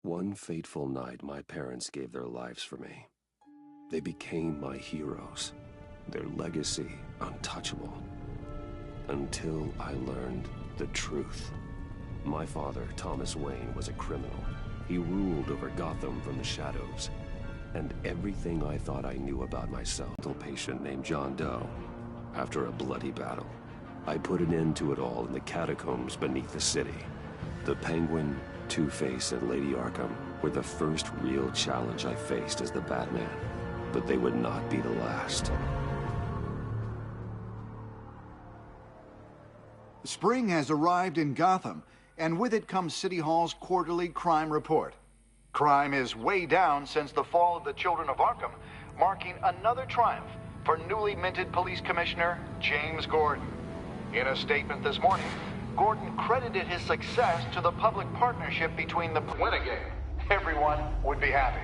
One fateful night, my parents gave their lives for me. They became my heroes, their legacy untouchable. Until I learned the truth. My father, Thomas Wayne, was a criminal. He ruled over Gotham from the shadows. And everything I thought I knew about myself, a patient named John Doe. After a bloody battle, I put an end to it all in the catacombs beneath the city. The Penguin, Two-Face, and Lady Arkham were the first real challenge I faced as the Batman. But they would not be the last. Spring has arrived in Gotham, and with it comes City Hall's quarterly crime report. Crime is way down since the fall of the Children of Arkham, marking another triumph for newly minted Police Commissioner James Gordon. In a statement this morning, Gordon credited his success to the public partnership between the... Win a game. Everyone would be happy.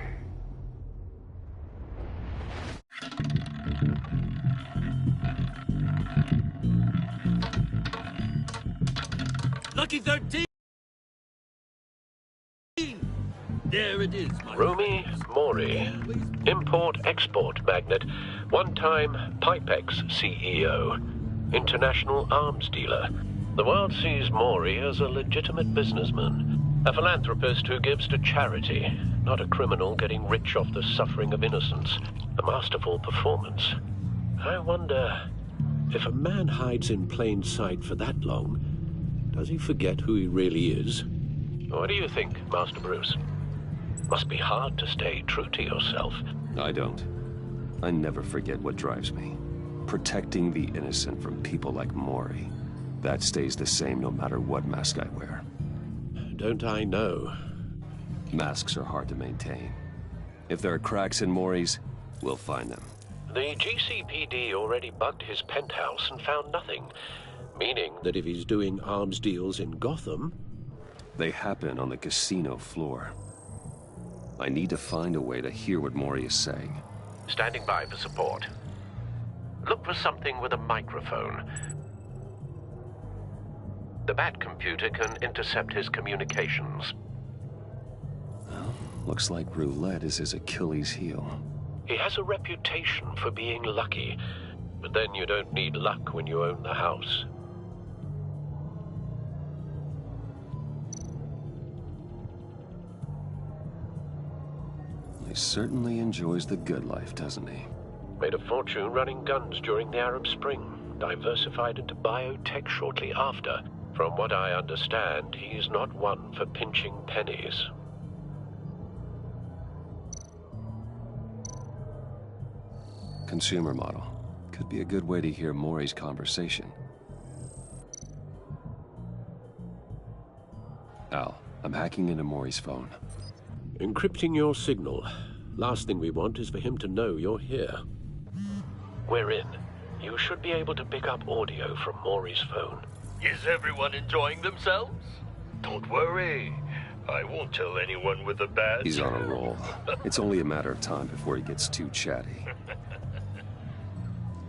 Lucky 13! There it is, my Rumi Mori, import-export magnate, one-time Pipex CEO, international arms dealer. The world sees Mori as a legitimate businessman, a philanthropist who gives to charity, not a criminal getting rich off the suffering of innocence. A masterful performance. I wonder, if a man hides in plain sight for that long, does he forget who he really is? What do you think, Master Bruce? Must be hard to stay true to yourself. I don't. I never forget what drives me. Protecting the innocent from people like Mori. That stays the same no matter what mask I wear. Don't I know? Masks are hard to maintain. If there are cracks in Mori's, we'll find them. The GCPD already bugged his penthouse and found nothing. Meaning that if he's doing arms deals in Gotham... They happen on the casino floor. I need to find a way to hear what Mori is saying. Standing by for support. Look for something with a microphone. The Bat computer can intercept his communications. Well, looks like roulette is his Achilles heel. He has a reputation for being lucky, but then you don't need luck when you own the house. He certainly enjoys the good life, doesn't he? Made a fortune running guns during the Arab Spring. Diversified into biotech shortly after. From what I understand, he's not one for pinching pennies. Consumer model. Could be a good way to hear Mori's conversation. Al, I'm hacking into Mori's phone. Encrypting your signal. Last thing we want is for him to know you're here. We're in. You should be able to pick up audio from Mori's phone. Is everyone enjoying themselves? Don't worry. I won't tell anyone with a badge. He's on a roll. It's only a matter of time before he gets too chatty.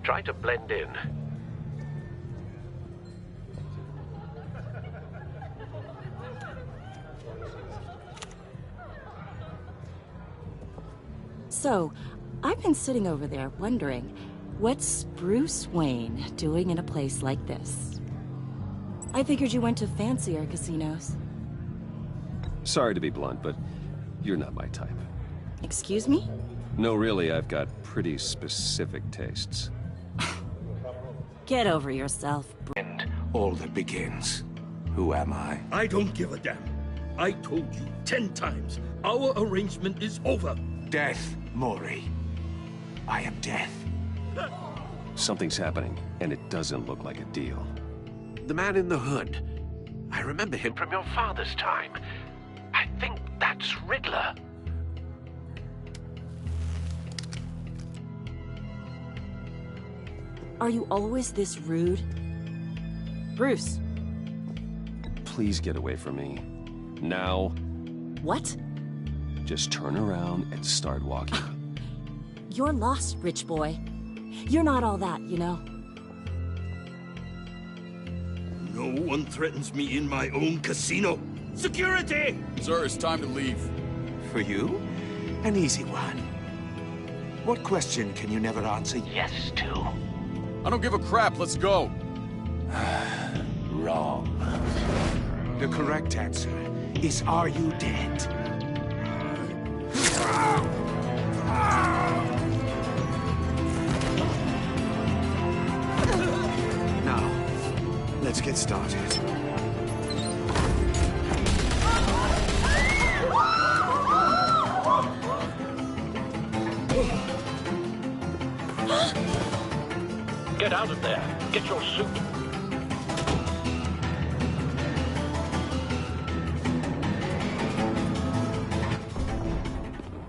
Try to blend in. So, I've been sitting over there wondering, what's Bruce Wayne doing in a place like this? I figured you went to fancier casinos. Sorry to be blunt, but you're not my type. Excuse me? No, really, I've got pretty specific tastes. Get over yourself, And all that begins. Who am I? I don't give a damn. I told you 10 times, our arrangement is over. Death, Mori. I am death. Something's happening, and it doesn't look like a deal. The man in the hood. I remember him from your father's time. I think that's Riddler. Are you always this rude? Bruce. Please get away from me. Now. What? Just turn around and start walking. You're lost, rich boy. You're not all that, you know. No one threatens me in my own casino. Security! Sir, it's time to leave. for you. An easy one. What question can you never answer yes to? I don't give a crap, let's go! Wrong. The correct answer is, are you dead? Now, let's get started. Get out of there. Get your suit.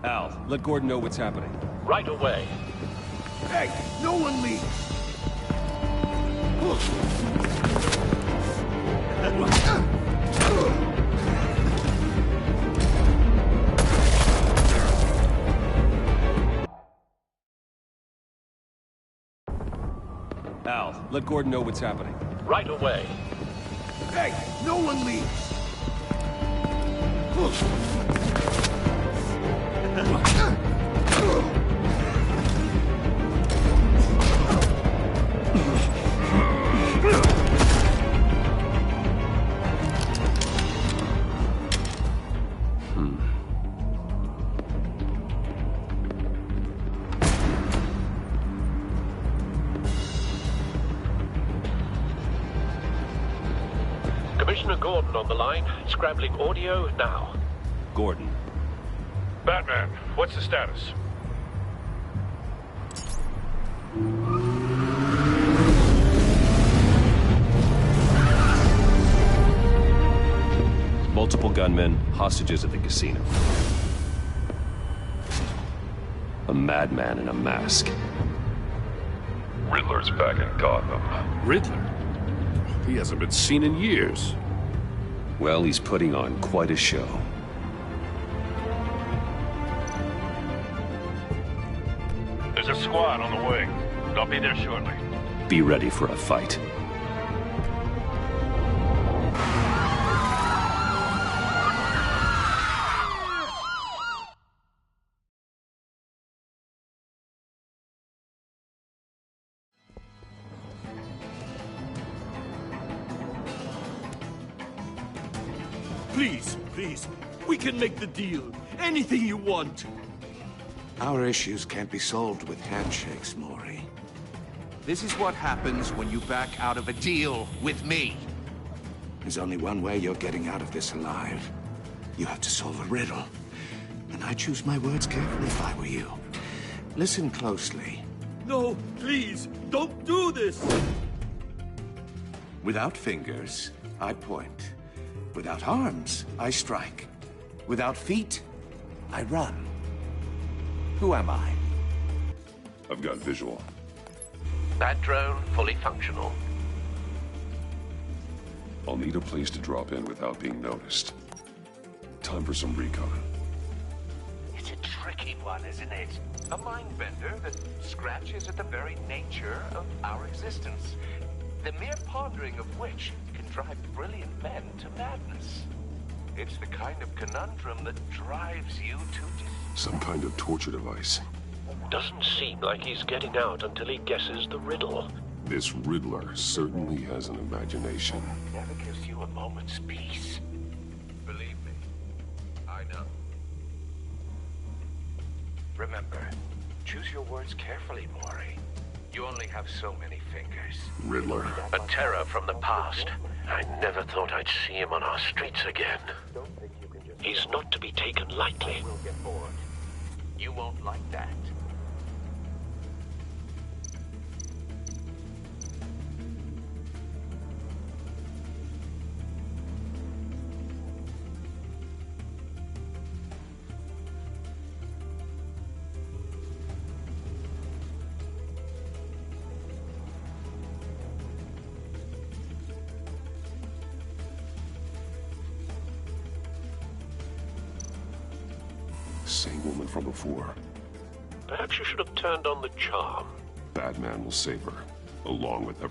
Al, let Gordon know what's happening. Right away. Hey, no one leave! Al, let Gordon know what's happening. Right away. Hey, no one leave! Commissioner Gordon on the line, scrabbling audio now. Gordon. Batman, what's the status? Multiple gunmen, hostages at the casino. A madman in a mask. Riddler's back in Gotham. Riddler? He hasn't been seen in years. Well, he's putting on quite a show. There's a squad on the way. They'll be there shortly. Be ready for a fight. Please, please, we can make the deal. Anything you want. Our issues can't be solved with handshakes, Maury. This is what happens when you back out of a deal with me. There's only one way you're getting out of this alive. You have to solve a riddle. And I choose my words carefully if I were you. Listen closely. No, please, don't do this. Without fingers, I point. Without arms, I strike. Without feet, I run. Who am I? I've got visual. That drone fully functional. I'll need a place to drop in without being noticed. Time for some recon. It's a tricky one, isn't it? A mind bender that scratches at the very nature of our existence. The mere pondering of which can drive brilliant men to madness. It's the kind of conundrum that drives you to... Some kind of torture device. Doesn't seem like he's getting out until he guesses the riddle. This Riddler certainly has an imagination. Never gives you a moment's peace. Believe me, I know. Remember, choose your words carefully, Maury. You only have so many fingers. Riddler. A terror from the past. I never thought I'd see him on our streets again. He's not to be taken lightly. We'll get bored. You won't like that. Same woman from before. Perhaps you should have turned on the charm. Batman will save her, along with everyone.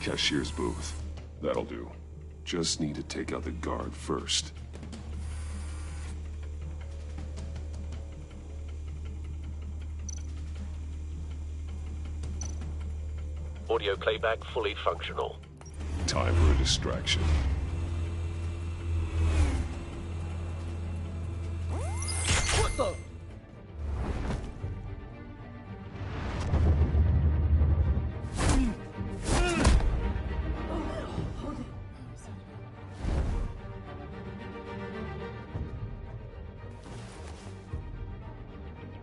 Cashier's booth. That'll do. Just need to take out the guard first. Audio playback fully functional. Time for a distraction. What the?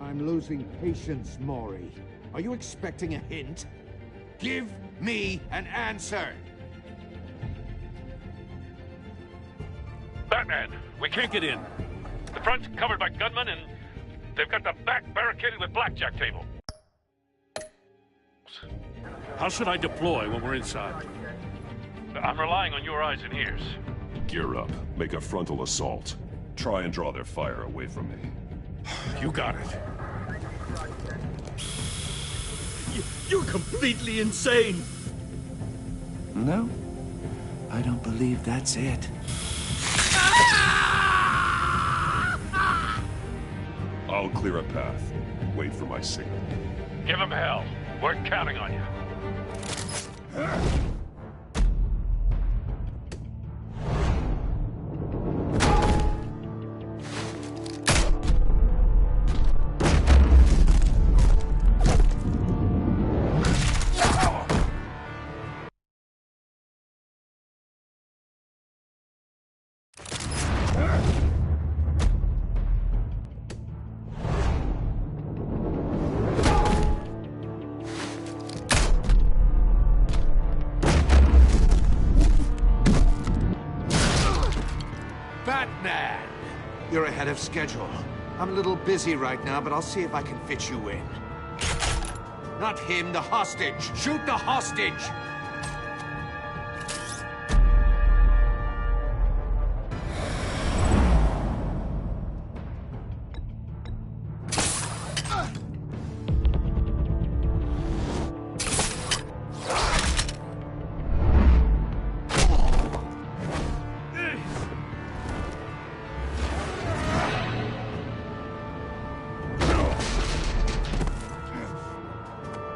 I'm losing patience, Maury. Are you expecting a hint? Give me an answer! Batman, we can't get in. The front's covered by gunmen, and they've got the back barricaded with blackjack table. How should I deploy when we're inside? I'm relying on your eyes and ears. Gear up. Make a frontal assault. Try and draw their fire away from me. You got it. You're completely insane! No, I don't believe that's it. I'll clear a path. Wait for my signal. Give him hell. We're counting on you. Batman! You're ahead of schedule. I'm a little busy right now, but I'll see if I can fit you in. Not him, the hostage! Shoot the hostage!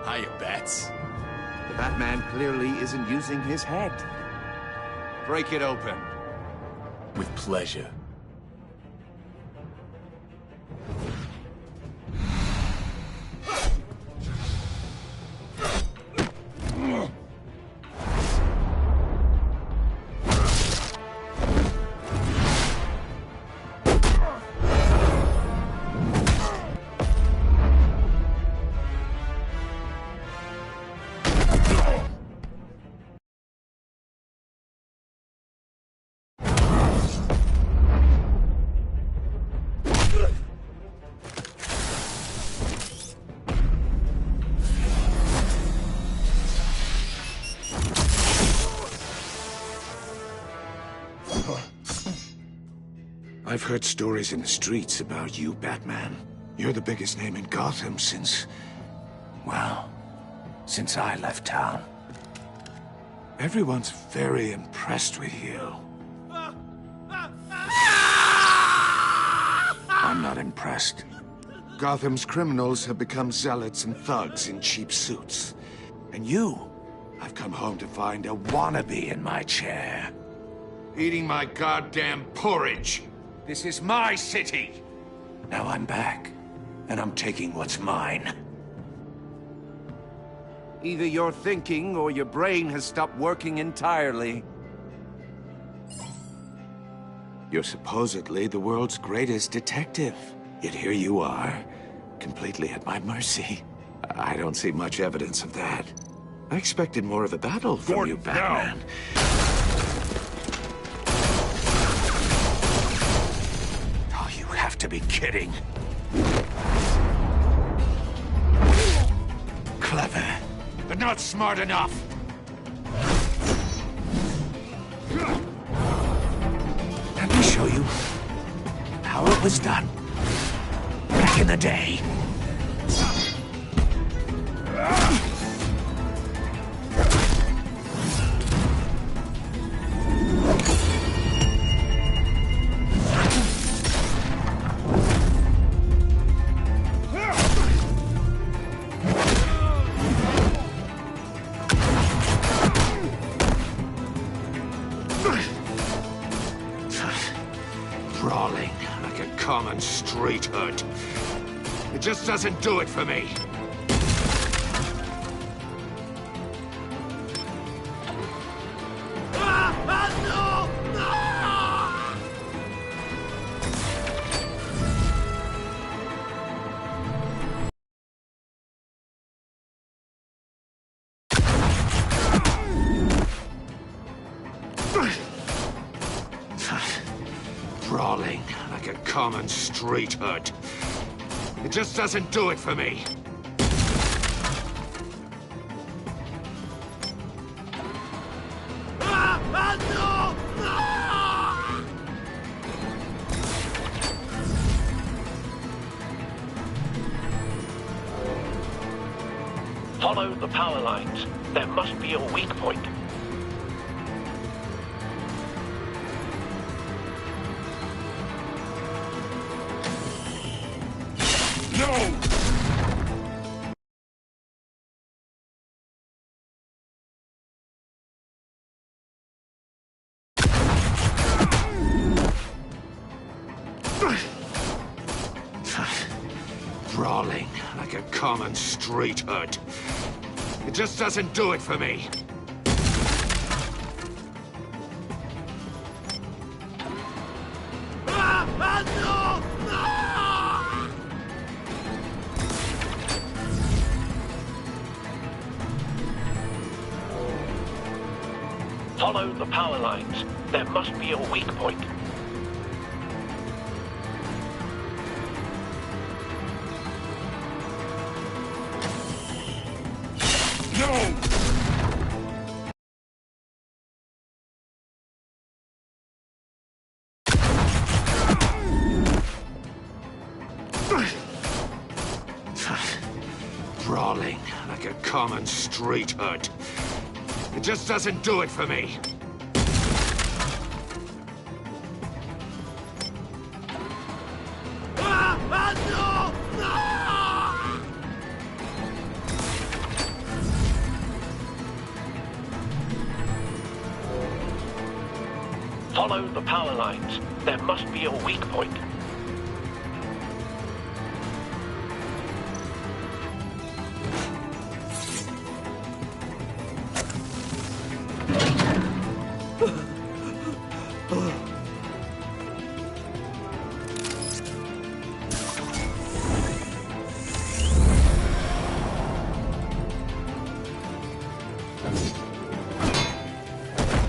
Hiya, Bats. The Batman clearly isn't using his head. Break it open. With pleasure. I've heard stories in the streets about you, Batman. You're the biggest name in Gotham since... well, since I left town. Everyone's very impressed with you. I'm not impressed. Gotham's criminals have become zealots and thugs in cheap suits. And you, I've come home to find a wannabe in my chair. Eating my goddamn porridge. This is my city. Now I'm back, and I'm taking what's mine. Either you're thinking or your brain has stopped working entirely. You're supposedly the world's greatest detective. Yet here you are, completely at my mercy. I don't see much evidence of that. I expected more of a battle from you, Batman. Oh, you have to be kidding. Clever, but not smart enough. Let me show you how it was done back in the day. common street hood. It just doesn't do it for me. Brawling like a common street hood. It just doesn't do it for me. Follow the power lines. There must be a weak point. No! Brawling like a common street hood. It just doesn't do it for me. Follow the power lines. There must be a weak point. No! Brawling like a common street hood. It just doesn't do it for me. Follow the power lines. There must be a weak point.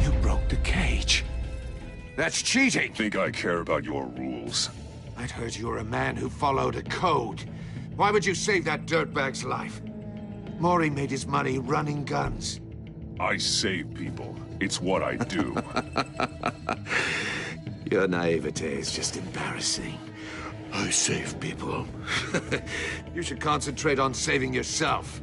You broke the cage. That's cheating. Think I care about your rules? I'd heard you were a man who followed a code. Why would you save that dirtbag's life? Maury made his money running guns. I save people. It's what I do. Your naivete is just embarrassing. I save people. You should concentrate on saving yourself.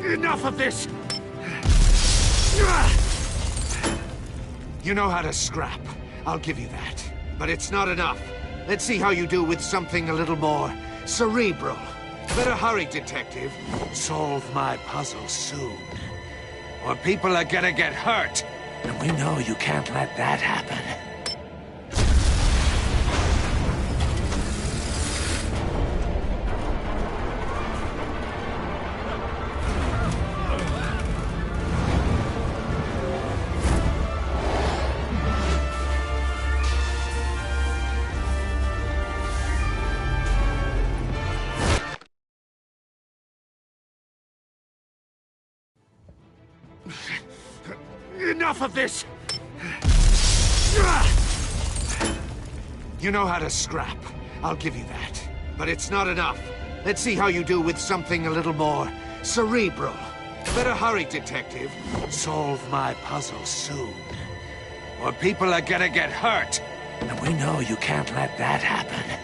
Enough of this! You know how to scrap. I'll give you that. But it's not enough. Let's see how you do with something a little more cerebral. Better hurry, detective. Solve my puzzle soon. Or people are gonna get hurt. And we know you can't let that happen. Enough of this! You know how to scrap. I'll give you that. But it's not enough. Let's see how you do with something a little more cerebral. Better hurry, Detective. Solve my puzzle soon. Or people are gonna get hurt. And we know you can't let that happen.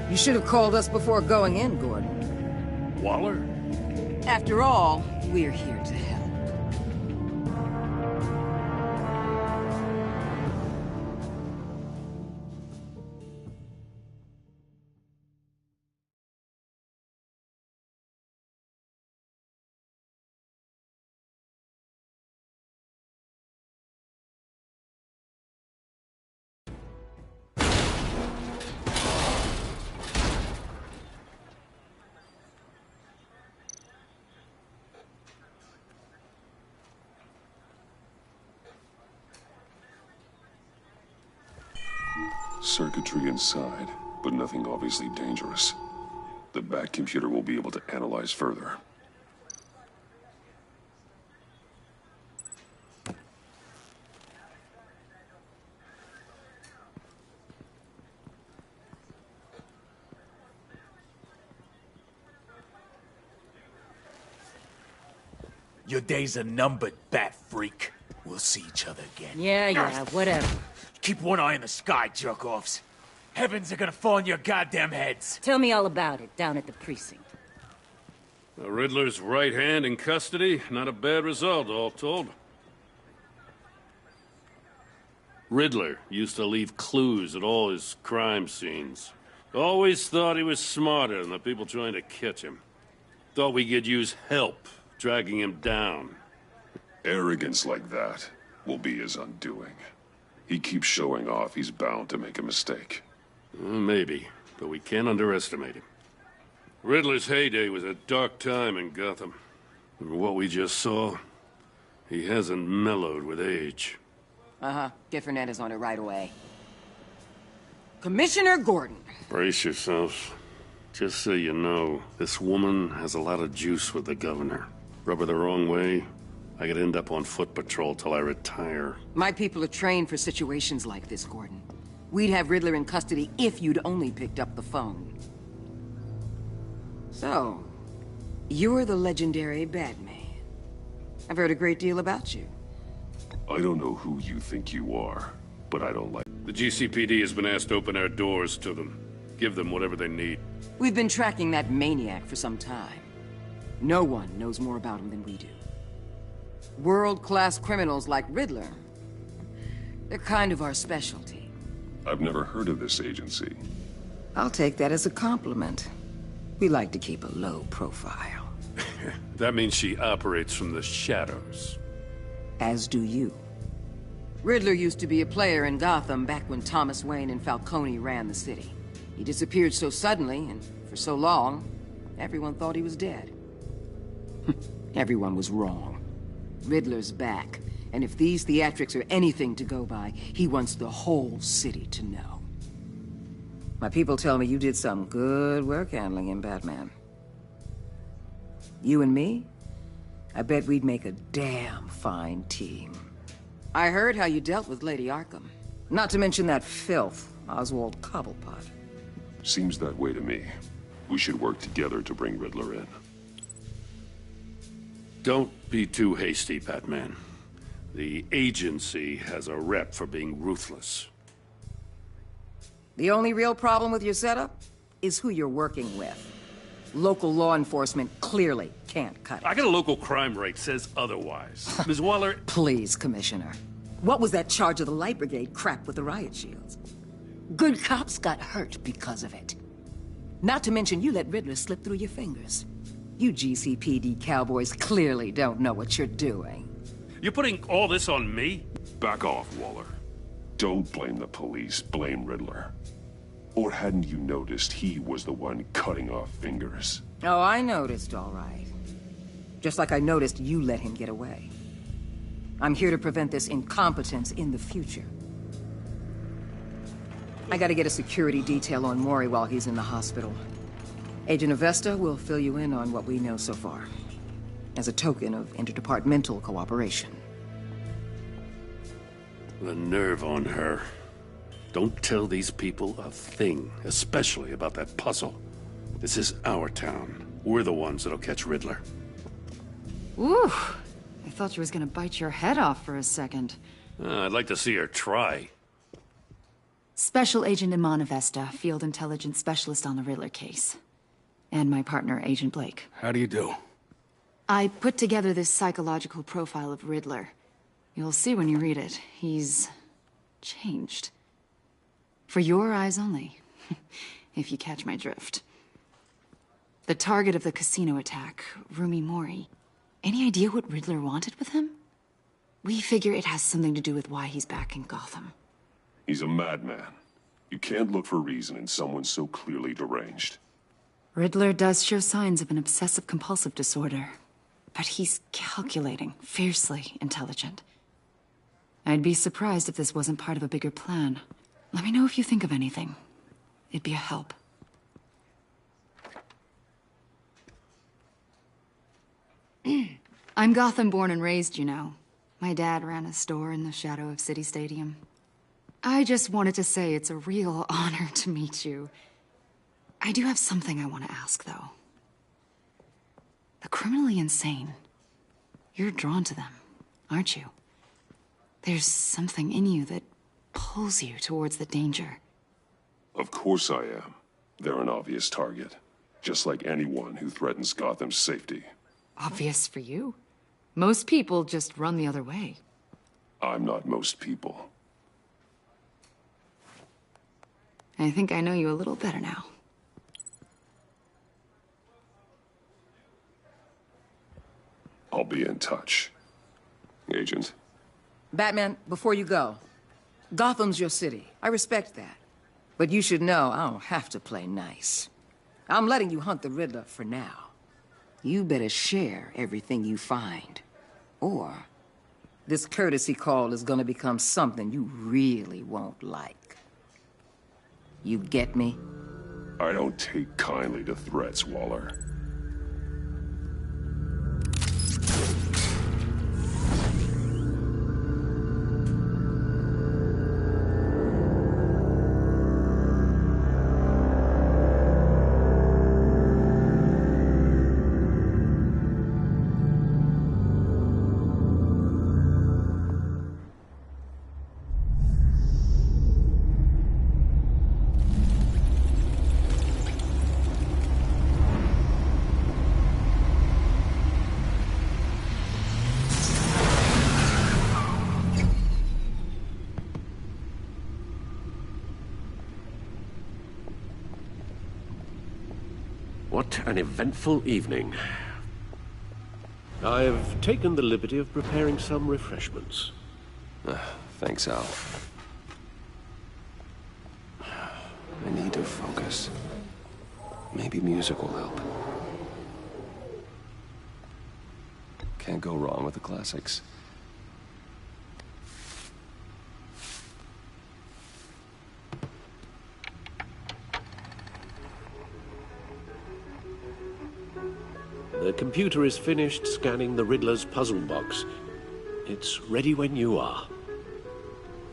You should have called us before going in, Gordon. Waller? After all, we're here to help. Circuitry inside, but nothing obviously dangerous. The back computer will be able to analyze further. Your days are numbered, bat freak. We'll see each other again. Yeah, whatever. Keep one eye in the sky, jerk-offs. Heavens are gonna fall on your goddamn heads. Tell me all about it down at the precinct. The Riddler's right hand in custody. Not a bad result, all told. Riddler used to leave clues at all his crime scenes. Always thought he was smarter than the people trying to catch him. Thought we could use help dragging him down. Arrogance like that will be his undoing. He keeps showing off, he's bound to make a mistake. Maybe, but we can't underestimate him. Riddler's heyday was a dark time in Gotham. From what we just saw, he hasn't mellowed with age. Get Fernandez on it right away. Commissioner Gordon. Brace yourselves. Just so you know, this woman has a lot of juice with the governor. Rub her the wrong way, I could end up on foot patrol till I retire. My people are trained for situations like this, Gordon. We'd have Riddler in custody if you'd only picked up the phone. So, you're the legendary Batman. I've heard a great deal about you. I don't know who you think you are, but I don't like... The GCPD has been asked to open our doors to them. Give them whatever they need. We've been tracking that maniac for some time. No one knows more about him than we do. World-class criminals like Riddler, they're kind of our specialty. I've never heard of this agency. I'll take that as a compliment. We like to keep a low profile. That means she operates from the shadows. As do you. Riddler used to be a player in Gotham back when Thomas Wayne and Falcone ran the city. He disappeared so suddenly and for so long, everyone thought he was dead. Everyone was wrong. Riddler's back, and if these theatrics are anything to go by, he wants the whole city to know. My people tell me you did some good work handling him, Batman. You and me? I bet we'd make a damn fine team. I heard how you dealt with Lady Arkham. Not to mention that filth, Oswald Cobblepot. Seems that way to me. We should work together to bring Riddler in. Don't be too hasty, Batman. The agency has a rep for being ruthless. The only real problem with your setup is who you're working with. Local law enforcement clearly can't cut it. I got a local crime rate says otherwise. Ms. Waller... Please, Commissioner. What was that charge of the Light Brigade crap with the riot shields? Good cops got hurt because of it. Not to mention you let Riddler slip through your fingers. You GCPD cowboys clearly don't know what you're doing. You're putting all this on me? Back off, Waller. Don't blame the police, blame Riddler. Or hadn't you noticed he was the one cutting off fingers? Oh, I noticed, all right. Just like I noticed you let him get away. I'm here to prevent this incompetence in the future. I gotta get a security detail on Mori while he's in the hospital. Agent Avesta will fill you in on what we know so far, as a token of interdepartmental cooperation. The nerve on her. Don't tell these people a thing, especially about that puzzle. This is our town. We're the ones that'll catch Riddler. Ooh, I thought she was gonna bite your head off for a second. I'd like to see her try. Special Agent Iman Avesta, Field Intelligence Specialist on the Riddler case. And my partner, Agent Blake. How do you do? I put together this psychological profile of Riddler. You'll see when you read it. He's changed. For your eyes only, if you catch my drift. The target of the casino attack, Rumi Mori. Any idea what Riddler wanted with him? We figure it has something to do with why he's back in Gotham. He's a madman. You can't look for reason in someone so clearly deranged. Riddler does show signs of an obsessive-compulsive disorder, but he's calculating, fiercely intelligent. I'd be surprised if this wasn't part of a bigger plan. Let me know if you think of anything. It'd be a help. I'm Gotham born and raised, you know. My dad ran a store in the shadow of City Stadium. I just wanted to say it's a real honor to meet you. I do have something I want to ask, though. The criminally insane. You're drawn to them, aren't you? There's something in you that pulls you towards the danger. Of course I am. They're an obvious target. Just like anyone who threatens Gotham's safety. Obvious for you. Most people just run the other way. I'm not most people. I think I know you a little better now. I'll be in touch. Agent. Batman, before you go, Gotham's your city. I respect that. But you should know I don't have to play nice. I'm letting you hunt the Riddler for now. You better share everything you find. Or this courtesy call is gonna become something you really won't like. You get me? I don't take kindly to threats, Waller. What an eventful evening. I've taken the liberty of preparing some refreshments. Thanks, Al. I need to focus. Maybe music will help. Can't go wrong with the classics. The computer is finished scanning the Riddler's puzzle box. It's ready when you are.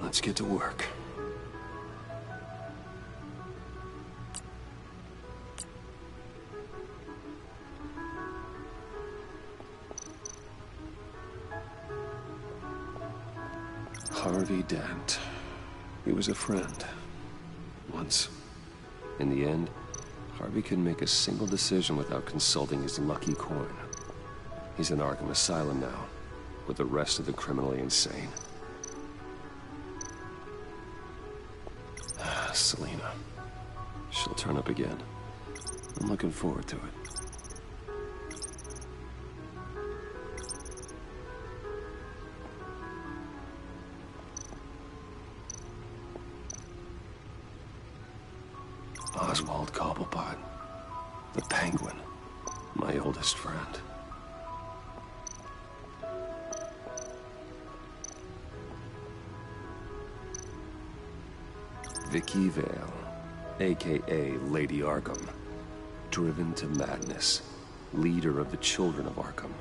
Let's get to work. Harvey Dent. He was a friend. Once. In the end, Harvey couldn't make a single decision without consulting his lucky coin. He's in Arkham Asylum now, with the rest of the criminally insane. Selena. She'll turn up again. I'm looking forward to it. Oswald Cobblepot. The Penguin. My oldest friend. Vicky Vale, a.k.a. Lady Arkham. Driven to madness. Leader of the Children of Arkham.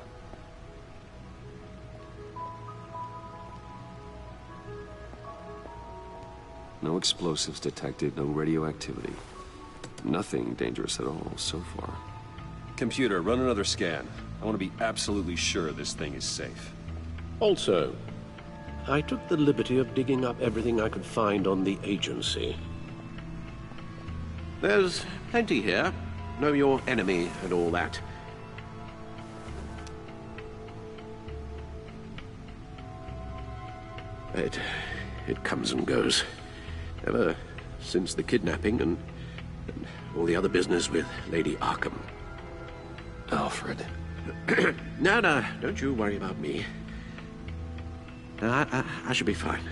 No explosives detected, no radioactivity. Nothing dangerous at all so far. Computer, run another scan. I want to be absolutely sure this thing is safe. Also, I took the liberty of digging up everything I could find on the agency. There's plenty here. Know your enemy and all that. It comes and goes. Ever since the kidnapping and all the other business with Lady Arkham. Alfred. No, don't you worry about me. I should be fine.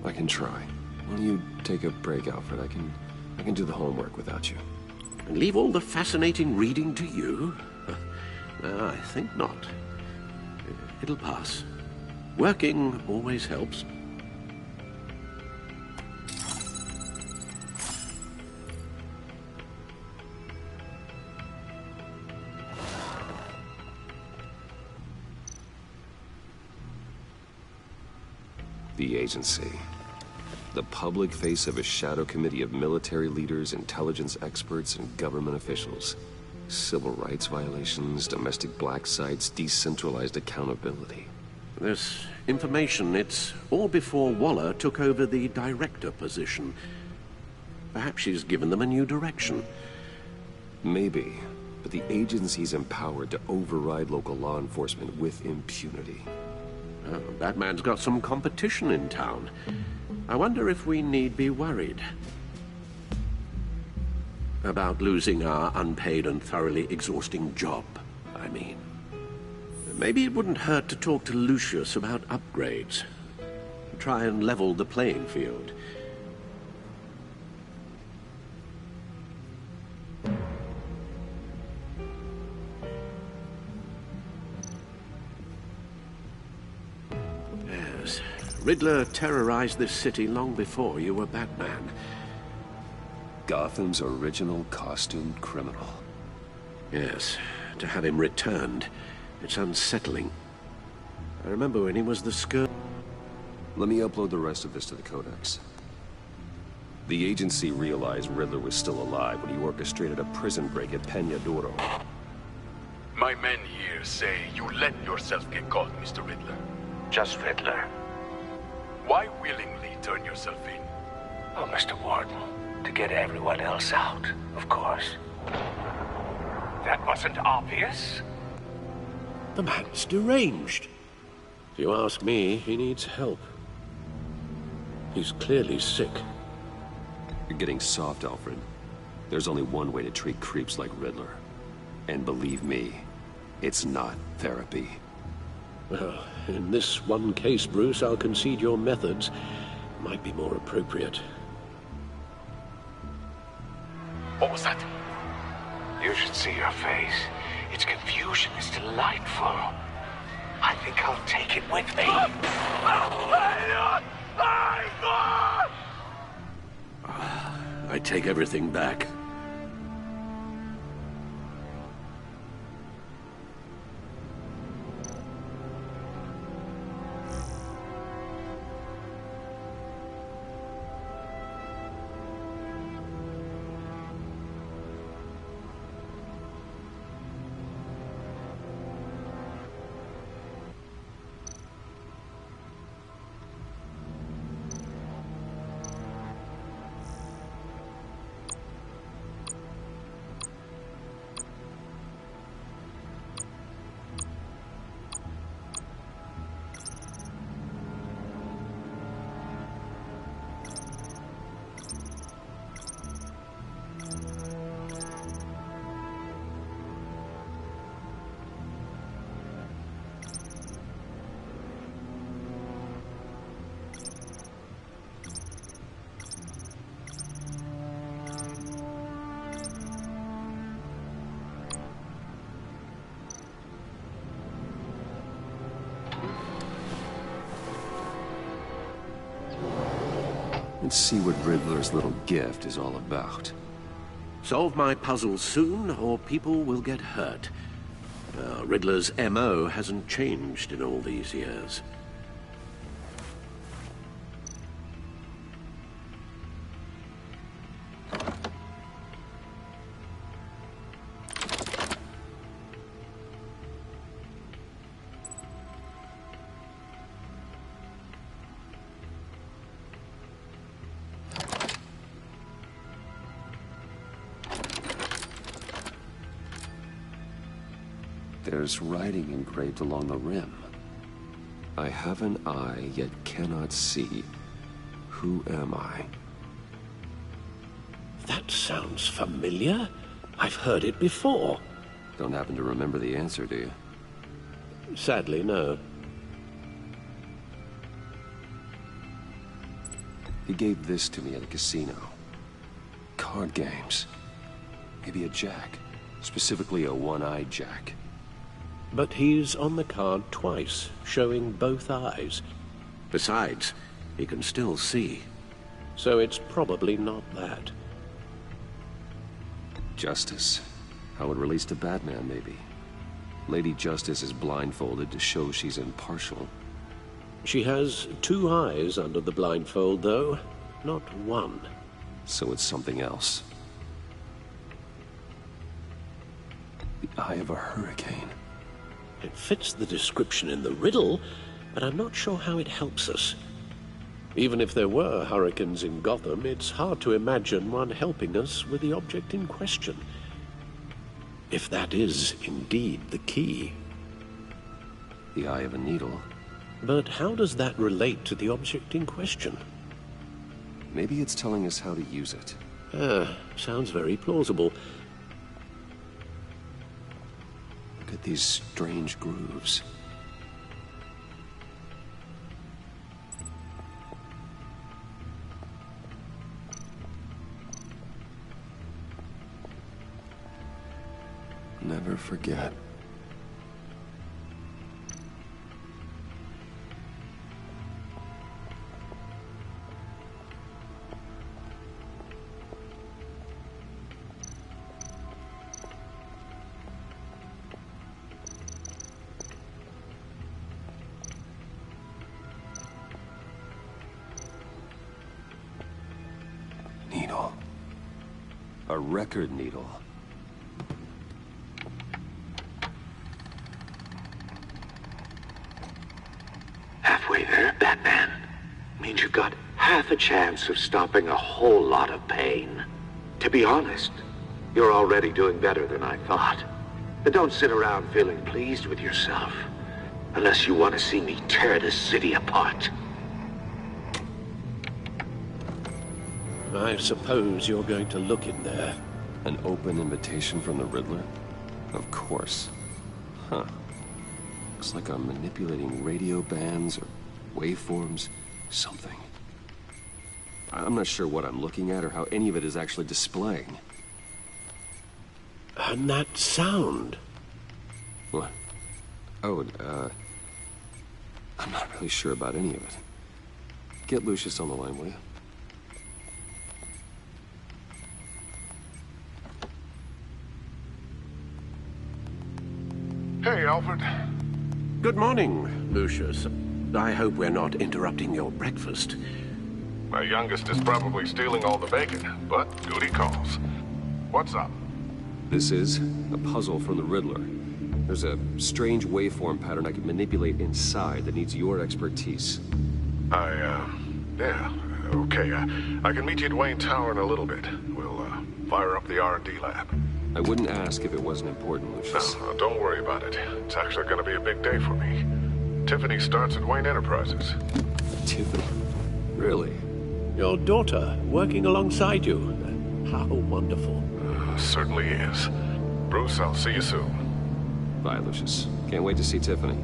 I can try. Why don't you take a break, Alfred? I can do the homework without you. And leave all the fascinating reading to you? I think not. It'll pass. Working always helps. The agency. The public face of a shadow committee of military leaders, intelligence experts, and government officials. Civil rights violations, domestic black sites, decentralized accountability. This information, it's all before Waller took over the director position. Perhaps she's given them a new direction. Maybe, but the agency's empowered to override local law enforcement with impunity. Batman's got some competition in town. I wonder if we need be worried about losing our unpaid and thoroughly exhausting job, I mean. Maybe it wouldn't hurt to talk to Lucius about upgrades. Try and level the playing field. Yes, Riddler terrorized this city long before you were Batman. Gotham's original costumed criminal. Yes, to have him returned, it's unsettling. I remember when he was the skirt. Let me upload the rest of this to the Codex. The agency realized Riddler was still alive when he orchestrated a prison break at Peña Duro. My men here say you let yourself get caught, Mr. Riddler. Just Riddler. Why willingly turn yourself in? Oh, Mr. Warden, to get everyone else out, of course. That wasn't obvious? The man's deranged. If you ask me, he needs help. He's clearly sick. You're getting soft, Alfred. There's only one way to treat creeps like Riddler. And believe me, it's not therapy. Well, in this one case, Bruce, I'll concede your methods might be more appropriate. What was that? You should see your face. Its confusion is delightful. I think I'll take it with me. I take everything back. and see what Riddler's little gift is all about. Solve my puzzles soon, or people will get hurt. Riddler's MO hasn't changed in all these years. There's writing engraved along the rim. I have an eye, yet cannot see. Who am I? That sounds familiar. I've heard it before. Don't happen to remember the answer, do you? Sadly, no. He gave this to me at a casino. Card games. Maybe a jack. Specifically a one-eyed jack. But he's on the card twice, showing both eyes. Besides, he can still see. So it's probably not that. Justice. How it relates to Batman, maybe. Lady Justice is blindfolded to show she's impartial. She has two eyes under the blindfold, though, not one. So it's something else. The eye of a hurricane. It fits the description in the riddle, but I'm not sure how it helps us. Even if there were hurricanes in Gotham, it's hard to imagine one helping us with the object in question. If that is indeed the key. The eye of a needle. But how does that relate to the object in question? Maybe it's telling us how to use it. Sounds very plausible. Look at these strange grooves. Never forget. Needle. A record needle. Halfway there, Batman. Means you've got half a chance of stopping a whole lot of pain. To be honest, you're already doing better than I thought. But don't sit around feeling pleased with yourself. Unless you want to see me tear this city apart. I suppose you're going to look in there. An open invitation from the Riddler? Of course. Huh. Looks like I'm manipulating radio bands or waveforms, something. I'm not sure what I'm looking at or how any of it is actually displaying. And that sound. What? Oh, I'm not really sure about any of it. Get Lucius on the line, will you? Hey, Alfred. Good morning, Lucius. I hope we're not interrupting your breakfast. My youngest is probably stealing all the bacon, but duty calls. What's up? This is a puzzle from the Riddler. There's a strange waveform pattern I can manipulate inside that needs your expertise. Yeah, okay. I can meet you at Wayne Tower in a little bit. We'll, fire up the R&D lab. I wouldn't ask if it wasn't important, Lucius. No, don't worry about it. It's actually gonna be a big day for me. Tiffany starts at Wayne Enterprises. Tiffany? Really? Your daughter, working alongside you. How wonderful. Certainly is. Bruce, I'll see you soon. Bye, Lucius. Can't wait to see Tiffany.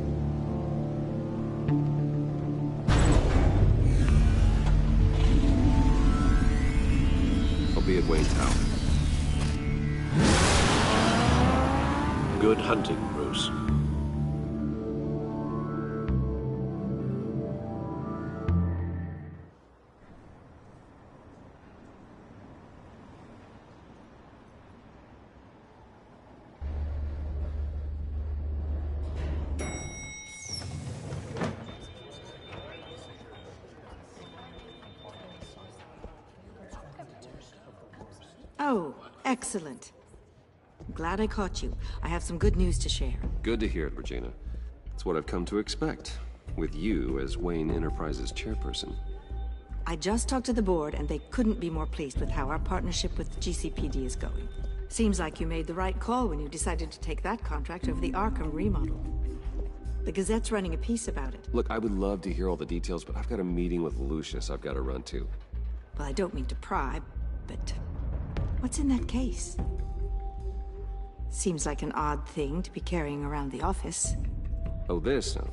I'll be at Wayne Tower. Good hunting, Bruce. Oh, excellent. I'm glad I caught you. I have some good news to share. Good to hear it, Regina. It's what I've come to expect, with you as Wayne Enterprises chairperson. I just talked to the board, and they couldn't be more pleased with how our partnership with GCPD is going. Seems like you made the right call when you decided to take that contract over the Arkham remodel. The Gazette's running a piece about it. Look, I would love to hear all the details, but I've got a meeting with Lucius I've got to run to. Well, I don't mean to pry, but what's in that case? Seems like an odd thing to be carrying around the office. Oh, this? No.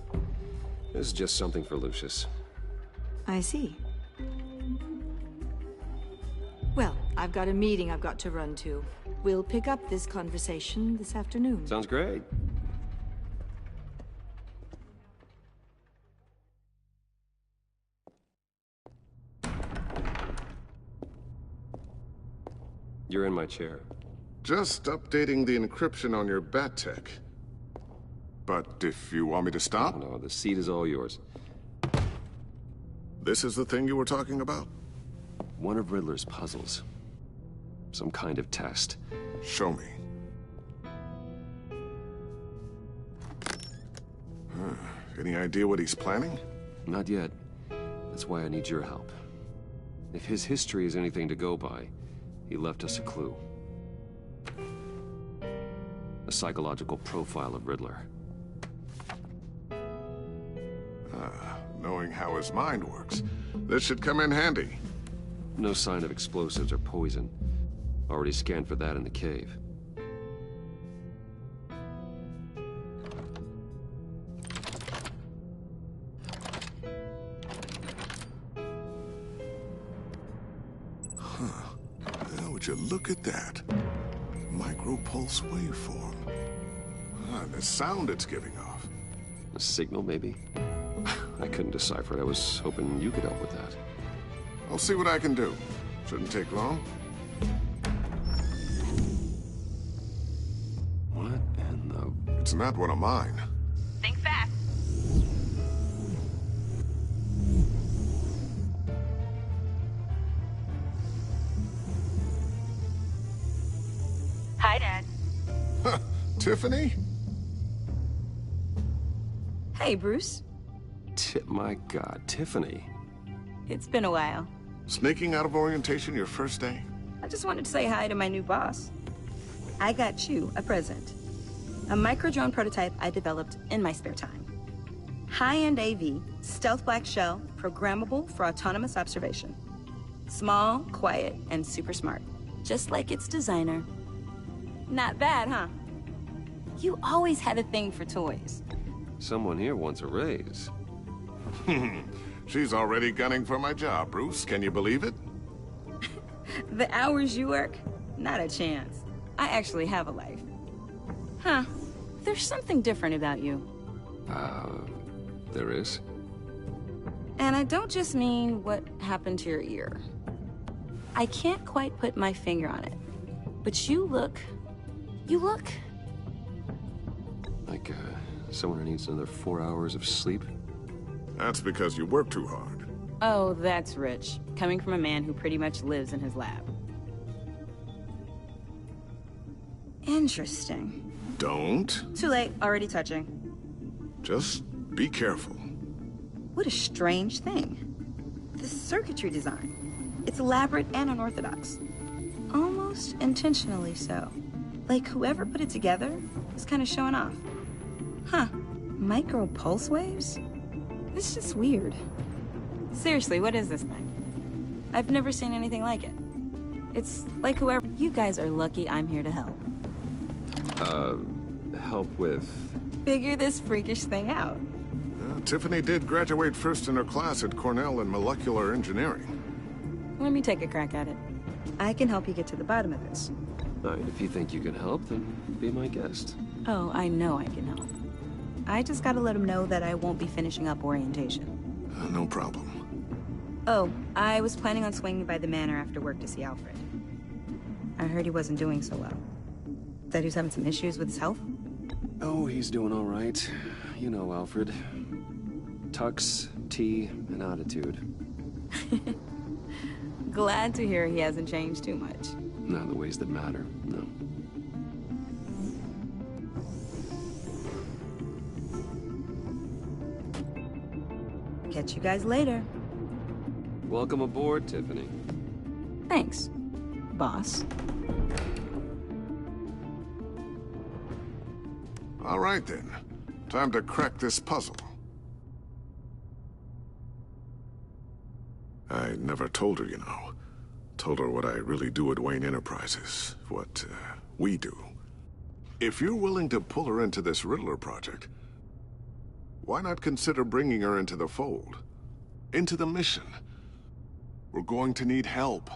This is just something for Lucius. I see. Well, I've got a meeting I've got to run to. We'll pick up this conversation this afternoon. Sounds great. You're in my chair. Just updating the encryption on your bat tech. But if you want me to stop? No, the seat is all yours. This is the thing you were talking about? One of Riddler's puzzles. Some kind of test. Show me. Any idea what he's planning? Not yet. That's why I need your help. If his history is anything to go by, he left us a clue. A psychological profile of Riddler. Knowing how his mind works, this should come in handy. No sign of explosives or poison. Already scanned for that in the cave. Now, would you look at that? Micro-pulse waveform. And the sound it's giving off. A signal, maybe? I couldn't decipher it. I was hoping you could help with that. I'll see what I can do. Shouldn't take long. What in the... It's not one of mine. Think fast. Hi, Dad. Huh, Tiffany? Hey, Bruce. My God, Tiffany. It's been a while. Sneaking out of orientation your first day? I just wanted to say hi to my new boss. I got you a present. A micro-drone prototype I developed in my spare time. High-end AV, stealth black shell, programmable for autonomous observation. Small, quiet, and super smart. Just like its designer. Not bad, huh? You always had a thing for toys. Someone here wants a raise. She's already gunning for my job, Bruce. Can you believe it? The hours you work? Not a chance. I actually have a life. Huh. There's something different about you. There is? And I don't just mean what happened to your ear. I can't quite put my finger on it. But you look... Like, someone who needs another 4 hours of sleep? That's because you work too hard. Oh, that's rich. Coming from a man who pretty much lives in his lab. Interesting. Don't. Too late. Already touching. Just be careful. What a strange thing. The circuitry design. It's elaborate and unorthodox. Almost intentionally so. Like whoever put it together was kind of showing off. Huh. Micro pulse waves? This is just weird. Seriously, what is this thing? I've never seen anything like it. It's like whoever... You guys are lucky I'm here to help. Help with... Figure this freakish thing out. Tiffany did graduate first in her class at Cornell in molecular engineering. Let me take a crack at it. I can help you get to the bottom of this. All right, if you think you can help, then be my guest. Oh, I know I can help. I just gotta let him know that I won't be finishing up orientation. No problem. Oh, I was planning on swinging by the manor after work to see Alfred. I heard he wasn't doing so well. That he was having some issues with his health? Oh, he's doing all right. You know Alfred. Tux, tea, and attitude. Glad to hear he hasn't changed too much. Not the ways that matter, no. Catch you guys later. Welcome aboard, Tiffany. Thanks, boss. All right, then. Time to crack this puzzle. I never told her, you know. Told her what I really do at Wayne Enterprises. What, we do. If you're willing to pull her into this Riddler project, why not consider bringing her into the fold? Into the mission? We're going to need help.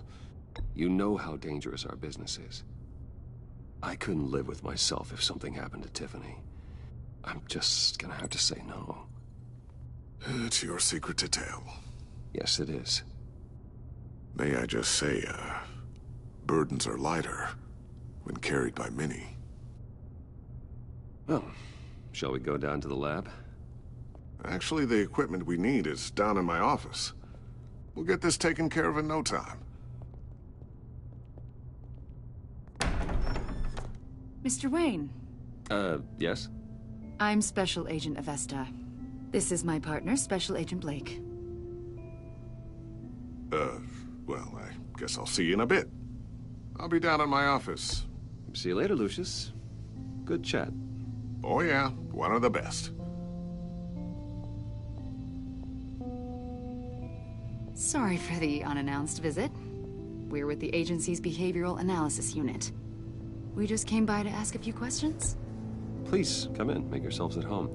You know how dangerous our business is. I couldn't live with myself if something happened to Tiffany. I'm just gonna have to say no. It's your secret to tell. Yes, it is. May I just say, burdens are lighter when carried by many. Well, shall we go down to the lab? Actually, the equipment we need is down in my office. We'll get this taken care of in no time. Mr. Wayne. Yes? I'm Special Agent Avesta. This is my partner, Special Agent Blake. Well, I guess I'll see you in a bit. I'll be down in my office. See you later, Lucius. Good chat. Oh yeah, one of the best. Sorry for the unannounced visit. We're with the agency's Behavioral Analysis Unit. We just came by to ask a few questions. Please, come in. Make yourselves at home.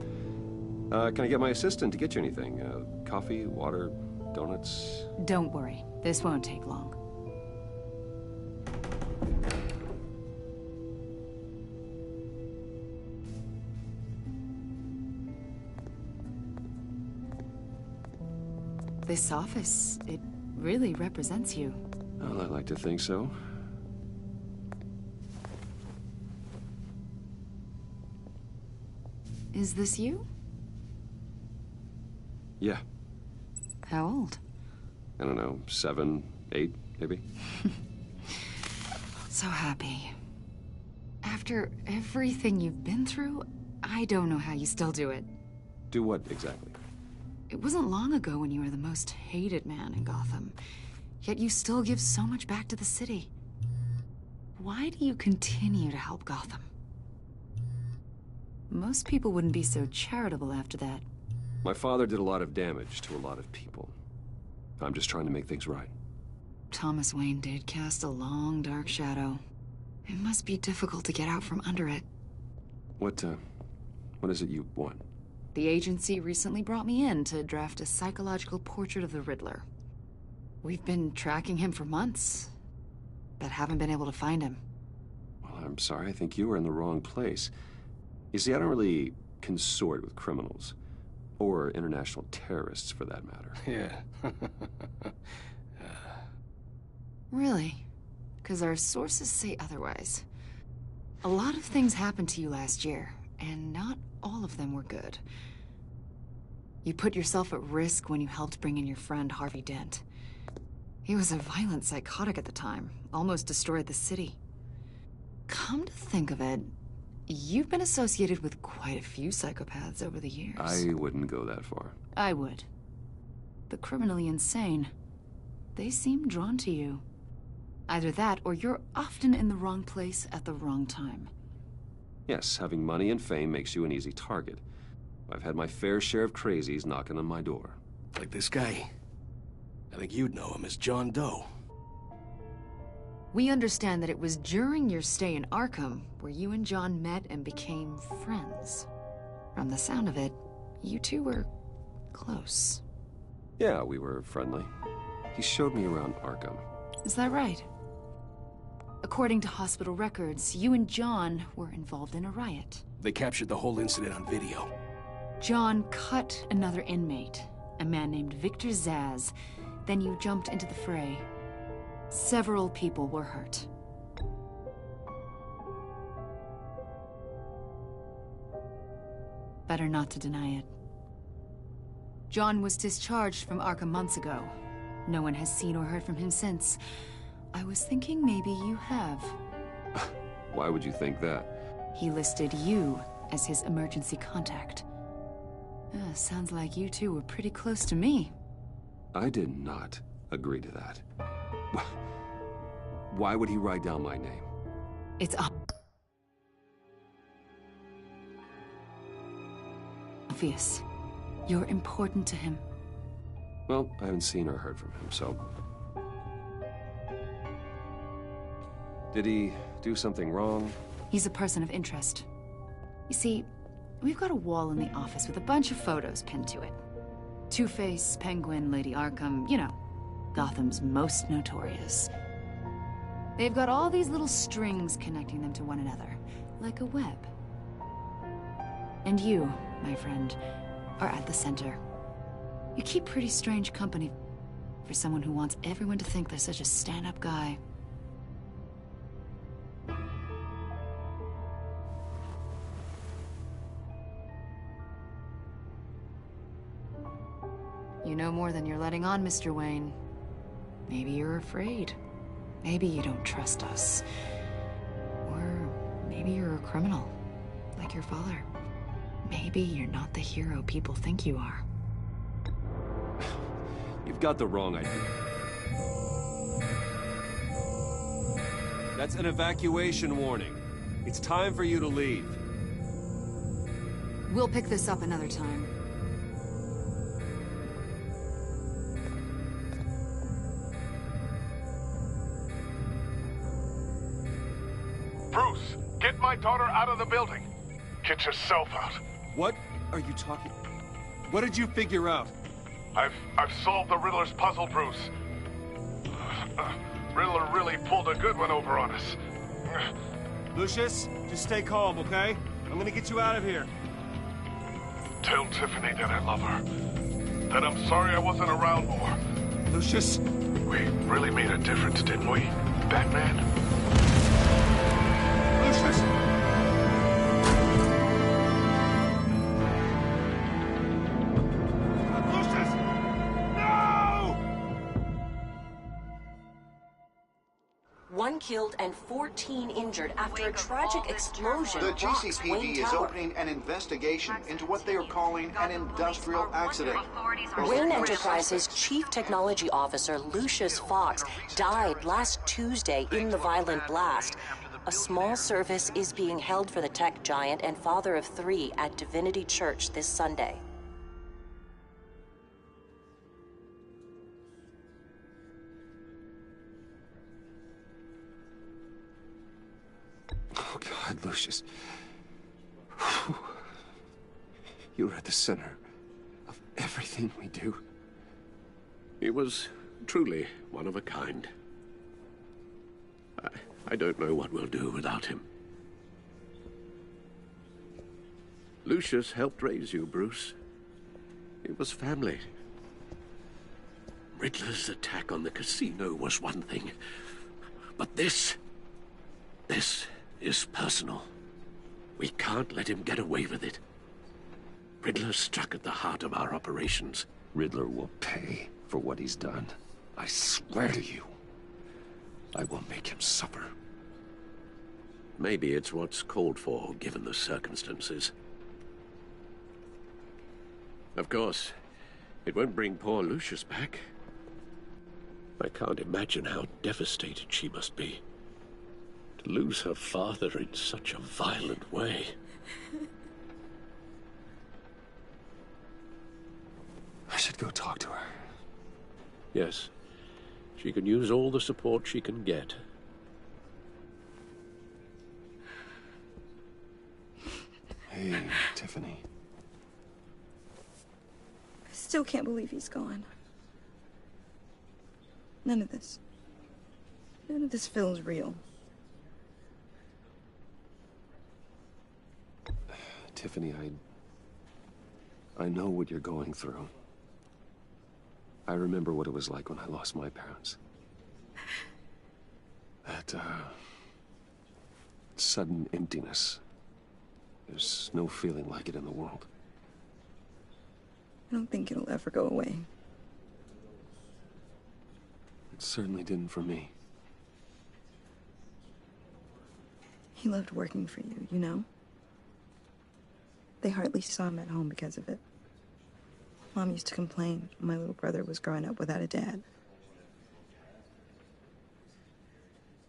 Can I get my assistant to get you anything? Coffee, water, donuts? Don't worry. This won't take long. This office, it really represents you. Well, I'd like to think so. Is this you? Yeah. How old? I don't know, 7, 8, maybe? So happy. After everything you've been through, I don't know how you still do it. Do what, exactly? It wasn't long ago when you were the most hated man in Gotham, yet you still give so much back to the city. Why do you continue to help Gotham? Most people wouldn't be so charitable after that. My father did a lot of damage to a lot of people. I'm just trying to make things right. Thomas Wayne did cast a long, dark shadow. It must be difficult to get out from under it. What is it you want? The agency recently brought me in to draft a psychological portrait of the Riddler. We've been tracking him for months, but haven't been able to find him. Well, I'm sorry. I think you were in the wrong place. You see, I don't really consort with criminals. Or international terrorists, for that matter. Yeah. Really? Because our sources say otherwise. A lot of things happened to you last year, and not all of them were good. You put yourself at risk when you helped bring in your friend Harvey Dent. He was a violent psychotic at the time, almost destroyed the city. Come to think of it, you've been associated with quite a few psychopaths over the years. I wouldn't go that far. I would. The criminally insane. They seem drawn to you. Either that, or you're often in the wrong place at the wrong time. Yes, having money and fame makes you an easy target. I've had my fair share of crazies knocking on my door. Like this guy. I think you'd know him as John Doe. We understand that it was during your stay in Arkham where you and John met and became friends. From the sound of it, you two were close. Yeah, we were friendly. He showed me around Arkham. Is that right? According to hospital records, you and John were involved in a riot. They captured the whole incident on video. John cut another inmate, a man named Victor Zsasz. Then you jumped into the fray. Several people were hurt. Better not to deny it. John was discharged from Arkham months ago. No one has seen or heard from him since. I was thinking maybe you have. Why would you think that? He listed you as his emergency contact. Sounds like you two were pretty close to me. I did not agree to that. Why would he write down my name? It's obvious. You're important to him. Well, I haven't seen or heard from him, so... Did he do something wrong? He's a person of interest. You see, we've got a wall in the office with a bunch of photos pinned to it. Two-Face, Penguin, Lady Arkham, you know, Gotham's most notorious. They've got all these little strings connecting them to one another, like a web. And you, my friend, are at the center. You keep pretty strange company for someone who wants everyone to think they're such a stand-up guy. You know more than you're letting on, Mr. Wayne. Maybe you're afraid. Maybe you don't trust us. Or maybe you're a criminal, like your father. Maybe you're not the hero people think you are. You've got the wrong idea. That's an evacuation warning. It's time for you to leave. We'll pick this up another time. Bruce, get my daughter out of the building. Get yourself out. What are you talking? What did you figure out? I've solved the Riddler's puzzle, Bruce. Riddler really pulled a good one over on us. Lucius, just stay calm, okay? I'm gonna get you out of here. Tell Tiffany that I love her. That I'm sorry I wasn't around more. Lucius? We really made a difference, didn't we, Batman? Lucius! One killed and 14 injured after a tragic explosion. The rocks GCPD Wayne is Tower. opening an investigation into what they are calling an industrial accident. Wayne Enterprises' chief technology officer, Lucius Fox, died last Tuesday in the violent blast. A small service is being held for the tech giant and father of 3 at Divinity Church this Sunday. Oh, God, Lucius. You're at the center of everything we do. He was truly one of a kind. I don't know what we'll do without him. Lucius helped raise you, Bruce. It was family. Riddler's attack on the casino was one thing, but this is personal. We can't let him get away with it. Riddler struck at the heart of our operations. Riddler will pay for what he's done. I swear to you, I will make him suffer. Maybe it's what's called for, given the circumstances. Of course, it won't bring poor Lucius back. I can't imagine how devastated she must be. To lose her father in such a violent way. I should go talk to her. Yes, she can use all the support she can get. Hey, Tiffany. I still can't believe he's gone. None of this feels real. Tiffany, I know what you're going through. I remember what it was like when I lost my parents. That, sudden emptiness. There's no feeling like it in the world. I don't think it'll ever go away. It certainly didn't for me. He loved working for you, you know? They hardly saw him at home because of it. Mom used to complain my little brother was growing up without a dad.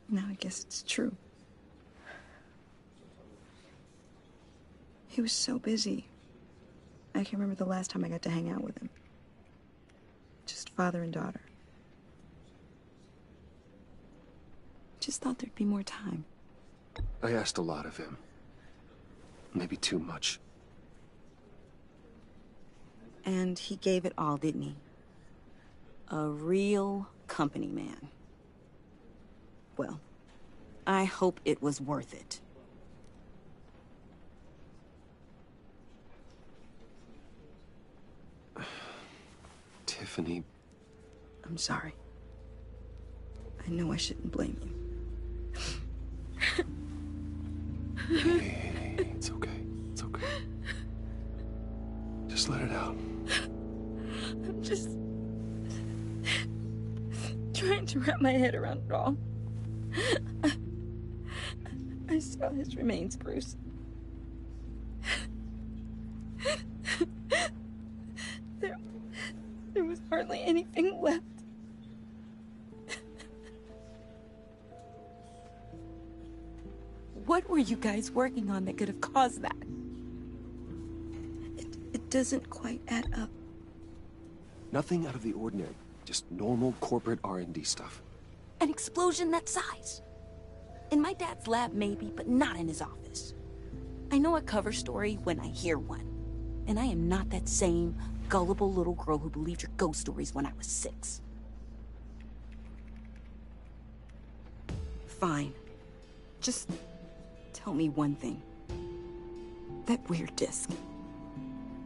Now I guess it's true. He was so busy. I can't remember the last time I got to hang out with him. Just father and daughter. Just thought there'd be more time. I asked a lot of him. Maybe too much. And he gave it all, didn't he? A real company man. Well, I hope it was worth it. Tiffany. I'm sorry. I know I shouldn't blame you. Hey, it's okay. It's okay. Just let it out. I'm just trying to wrap my head around it all. I saw his remains, Bruce. There was hardly anything left. What were you guys working on that could have caused that? It doesn't quite add up. Nothing out of the ordinary. Just normal corporate R&D stuff. An explosion that size. In my dad's lab, maybe, but not in his office. I know a cover story when I hear one. And I am not that same gullible little girl who believed your ghost stories when I was 6. Fine. Just tell me one thing. That weird disc.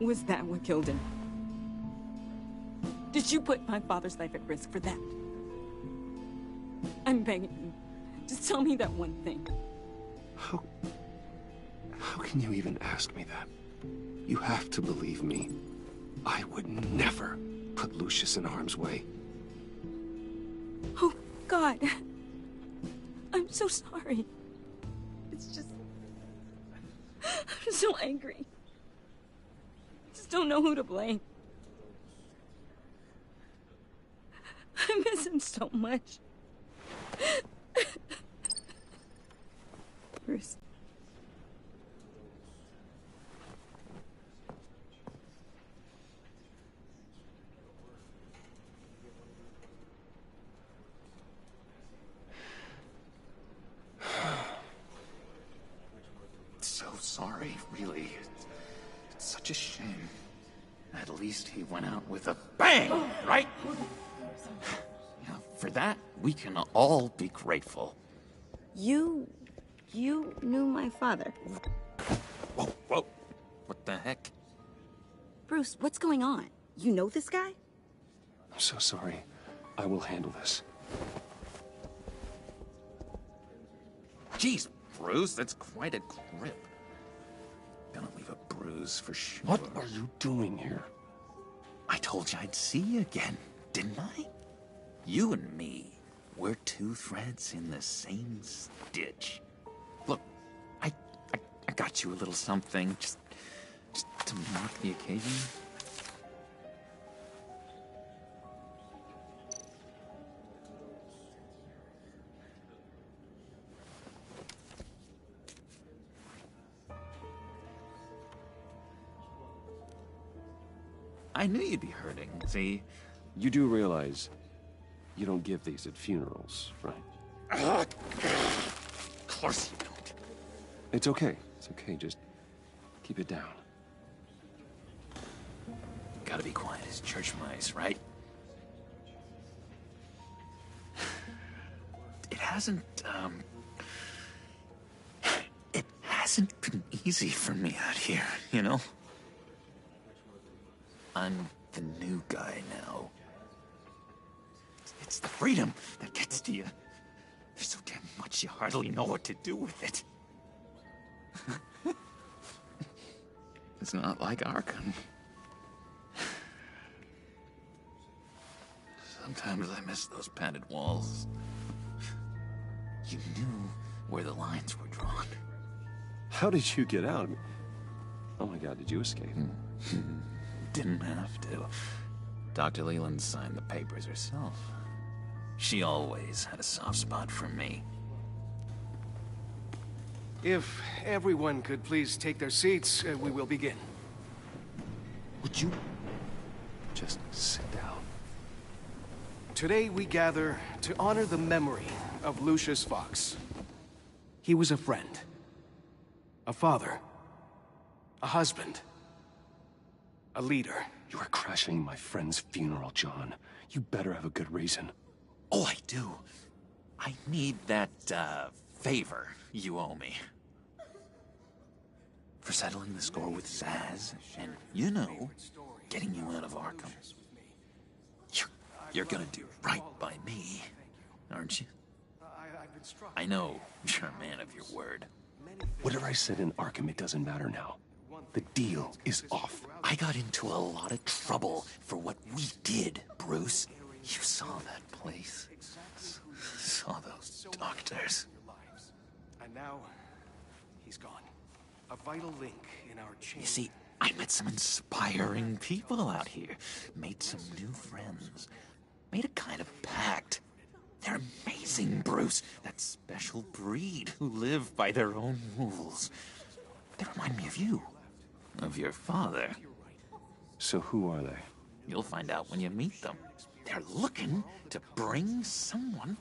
Was that what killed him? Did you put my father's life at risk for that? I'm begging you. Just tell me that one thing. How can you even ask me that? You have to believe me. I would never put Lucius in harm's way. Oh, God. I'm so sorry. It's just... I'm so angry. I just don't know who to blame. I miss him so much. Bruce. So sorry, really. It's such a shame. At least he went out with a bang, right? Yeah, for that, we can all be grateful. You knew my father. Whoa, whoa. What the heck? Bruce, what's going on? You know this guy? I'm so sorry. I will handle this. Jeez, Bruce, that's quite a grip. Gonna leave a bruise for sure. What are you doing here? I told you I'd see you again, didn't I? You and me, we're two threads in the same stitch. Look, I got you a little something, just to mark the occasion. I knew you'd be hurting, see? You do realize you don't give these at funerals, right? Of course you don't. It's okay. It's okay. Just keep it down. Gotta be quiet as church mice, right? It hasn't been easy for me out here, you know? I'm the new guy now. It's the freedom that gets to you. There's so damn much you hardly know what to do with it. It's not like Arkham. Sometimes I miss those padded walls. You knew where the lines were drawn. How did you get out? Oh my God, did you escape? Didn't have to. Dr. Leland signed the papers herself. She always had a soft spot for me. If everyone could please take their seats, we will begin. Would you just sit down? Today we gather to honor the memory of Lucius Fox. He was a friend, a father, a husband, a leader. You are crashing my friend's funeral, John. You better have a good reason. Oh, I do. I need that, favor you owe me. For settling the score with Zaz, and, you know, getting you out of Arkham. You're gonna do right by me, aren't you? I know you're a man of your word. Whatever I said in Arkham, it doesn't matter now. The deal is off. I got into a lot of trouble for what we did, Bruce. You saw that place. Saw those doctors. And now, he's gone. A vital link in our chain. You see, I met some inspiring people out here. Made some new friends. Made a kind of pact. They're amazing, Bruce. That special breed who live by their own rules. They remind me of you. Of your father. So who are they? You'll find out when you meet them. They're looking to bring someone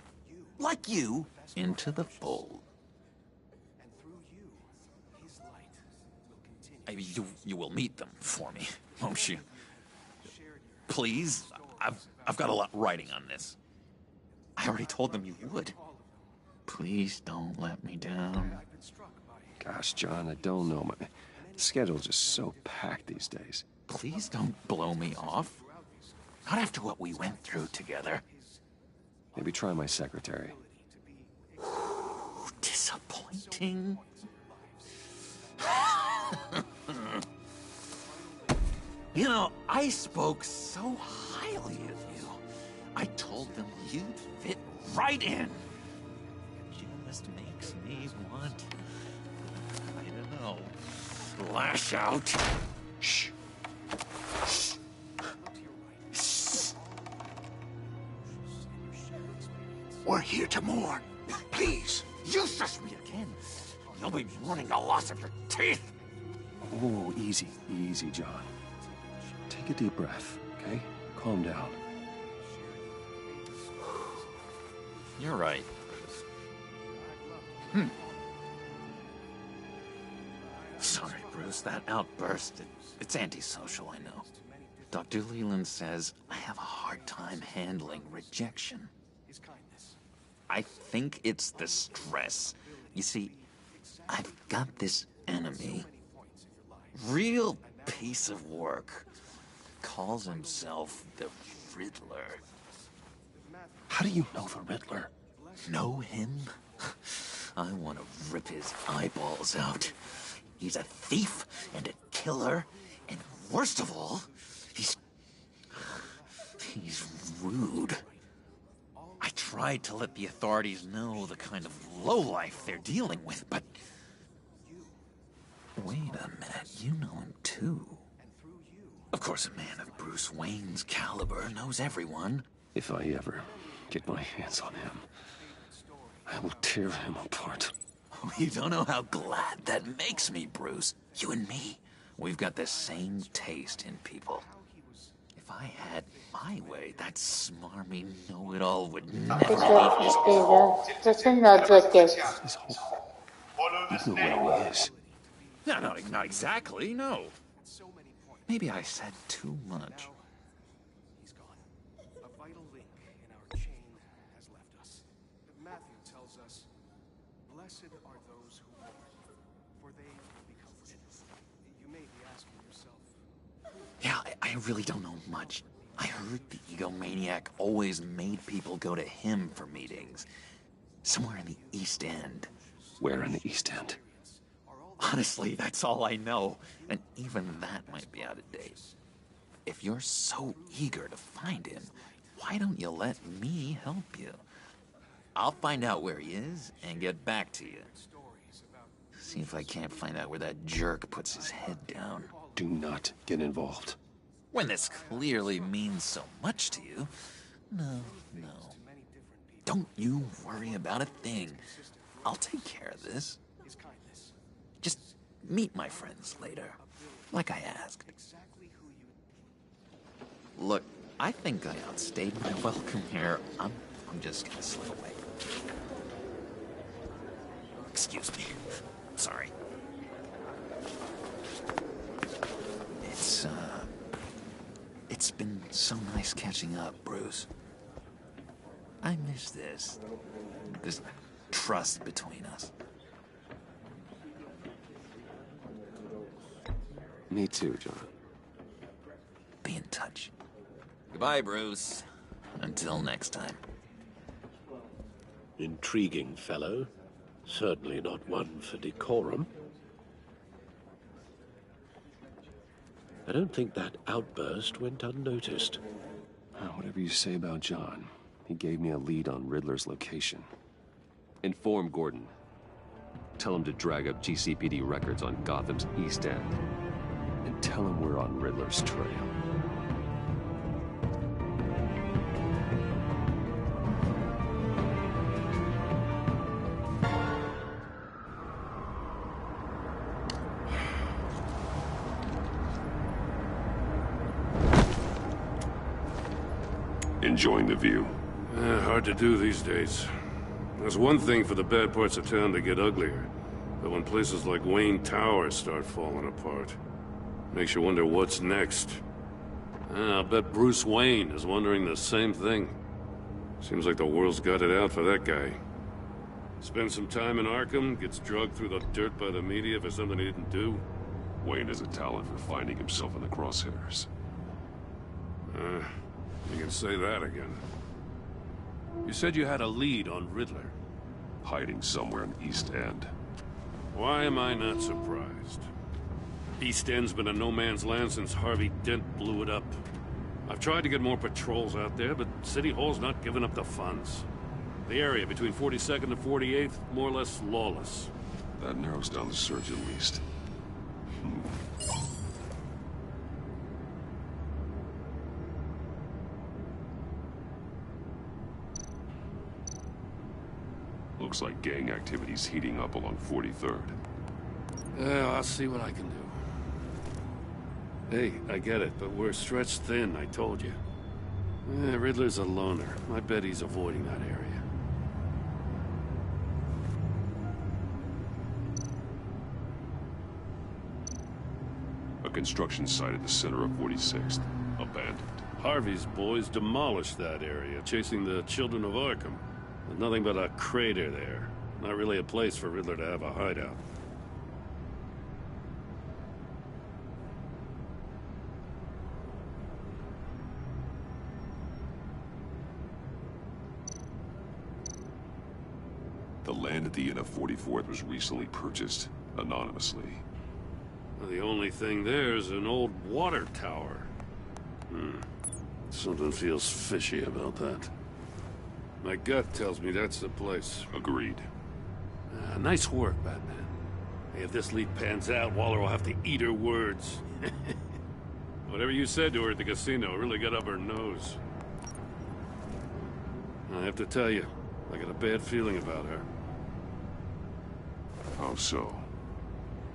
like you into the fold. You will meet them for me, won't you? Please? I've got a lot writing on this. I already told them you would. Please don't let me down. Gosh, John, I don't know. My schedule's just so packed these days. Please don't blow me off. Not after what we went through together. Maybe try my secretary. Disappointing. You know, I spoke so highly of you. I told them you'd fit right in. Just makes me want, I don't know, lash out. Shh. We're here to mourn. Please. You shush me again. You'll be mourning the loss of your teeth. Oh, easy, easy, John. Take a deep breath, okay? Calm down. You're right. Sorry, Bruce, that outburst, it's antisocial, I know. Dr. Leland says I have a hard time handling rejection. I think it's the stress. You see, I've got this enemy. Real piece of work. Calls himself the Riddler. How do you know the Riddler? Know him? I want to rip his eyeballs out. He's a thief and a killer, and worst of all, he's rude. I tried to let the authorities know the kind of lowlife they're dealing with, but... Wait a minute, you know him too. Of course, a man of Bruce Wayne's caliber knows everyone. If I ever get my hands on him, I will tear him apart. Oh, you don't know how glad that makes me, Bruce. You and me, we've got the same taste in people. If I had my way, that smarmy know-it-all would never leave his... You know where he is. No, not exactly, no. Maybe I said too much. He's gone. A vital link in our chain has left us. Matthew tells us, blessed are those who mourn, for they will be comforted. You may be asking yourself... Yeah, I really don't know much. I heard the egomaniac always made people go to him for meetings. Somewhere in the East End. Where in the East End? Honestly, that's all I know. And even that might be out of date. If you're so eager to find him, why don't you let me help you? I'll find out where he is and get back to you. See if I can't find out where that jerk puts his head down. Do not get involved. When this clearly means so much to you. No. Don't you worry about a thing. I'll take care of this. Just meet my friends later, like I asked. Look, I think I outstayed my welcome here. I'm just gonna slip away. Excuse me. Sorry. It's been so nice catching up, Bruce. I miss this trust between us. Me too, John. Be in touch. Goodbye, Bruce. Until next time. Intriguing fellow. Certainly not one for decorum. I don't think that outburst went unnoticed. Whatever you say about John, he gave me a lead on Riddler's location. Inform Gordon. Tell him to drag up GCPD records on Gotham's East End. And tell him we're on Riddler's trail. Enjoying the view? Hard to do these days. There's one thing for the bad parts of town to get uglier, but when places like Wayne Tower start falling apart, makes you wonder what's next. I'll bet Bruce Wayne is wondering the same thing. Seems like the world's got it out for that guy. Spends some time in Arkham, gets drugged through the dirt by the media for something he didn't do. Wayne has a talent for finding himself in the crosshairs. You can say that again. You said you had a lead on Riddler. Hiding somewhere in East End. Why am I not surprised? East End's been a no-man's land since Harvey Dent blew it up. I've tried to get more patrols out there, but City Hall's not giving up the funds. The area between 42nd and 48th, more or less lawless. That narrows down the search at least. Looks like gang activity's heating up along 43rd. Yeah, I'll see what I can do. Hey, I get it, but we're stretched thin, I told you. Riddler's a loner. I bet he's avoiding that area. A construction site at the center of 46th. Abandoned. Harvey's boys demolished that area, chasing the children of Arkham. There's nothing but a crater there. Not really a place for Riddler to have a hideout. The land at the end of 44th was recently purchased, anonymously. Well, the only thing there is an old water tower. Something feels fishy about that. My gut tells me that's the place. Agreed. Nice work, Batman. Hey, if this lead pans out, Waller will have to eat her words. Whatever you said to her at the casino really got up her nose. I have to tell you, I got a bad feeling about her. How so?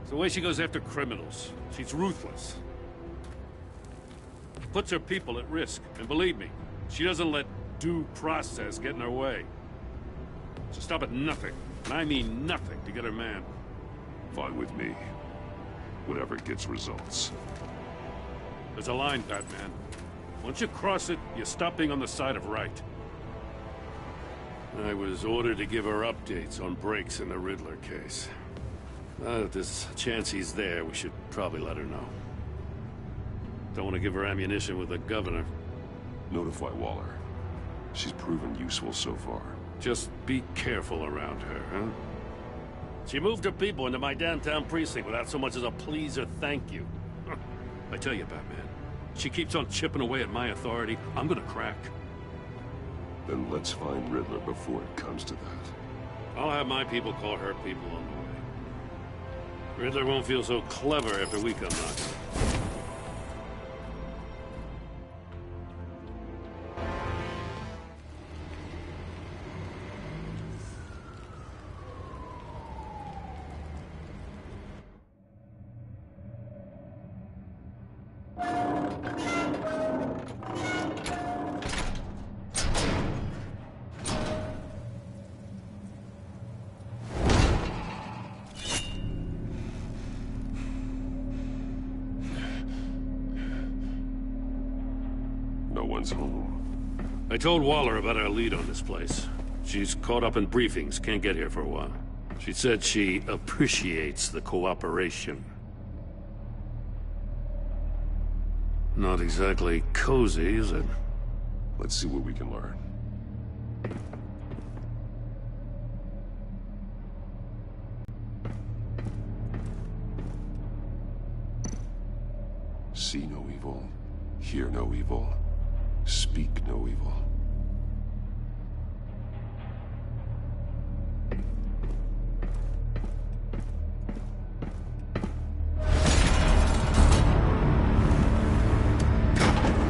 It's the way she goes after criminals. She's ruthless. Puts her people at risk, and believe me, she doesn't let due process get in her way. So stop at nothing, and I mean nothing, to get her man. Fine with me. Whatever gets results. There's a line, Batman. Once you cross it, you stop being on the side of right. I was ordered to give her updates on breaks in the Riddler case. If there's a chance he's there, we should probably let her know. Don't want to give her ammunition with the governor. Notify Waller. She's proven useful so far. Just be careful around her, huh? She moved her people into my downtown precinct without so much as a please or thank you. I tell you, Batman, she keeps on chipping away at my authority. I'm gonna crack. Then let's find Riddler before it comes to that. I'll have my people call her people on the way. Riddler won't feel so clever after we come knocking. No one's home. I told Waller about our lead on this place. She's caught up in briefings, can't get here for a while. She said she appreciates the cooperation. Not exactly cozy, is it? Let's see what we can learn. See no evil, hear no evil, speak no evil.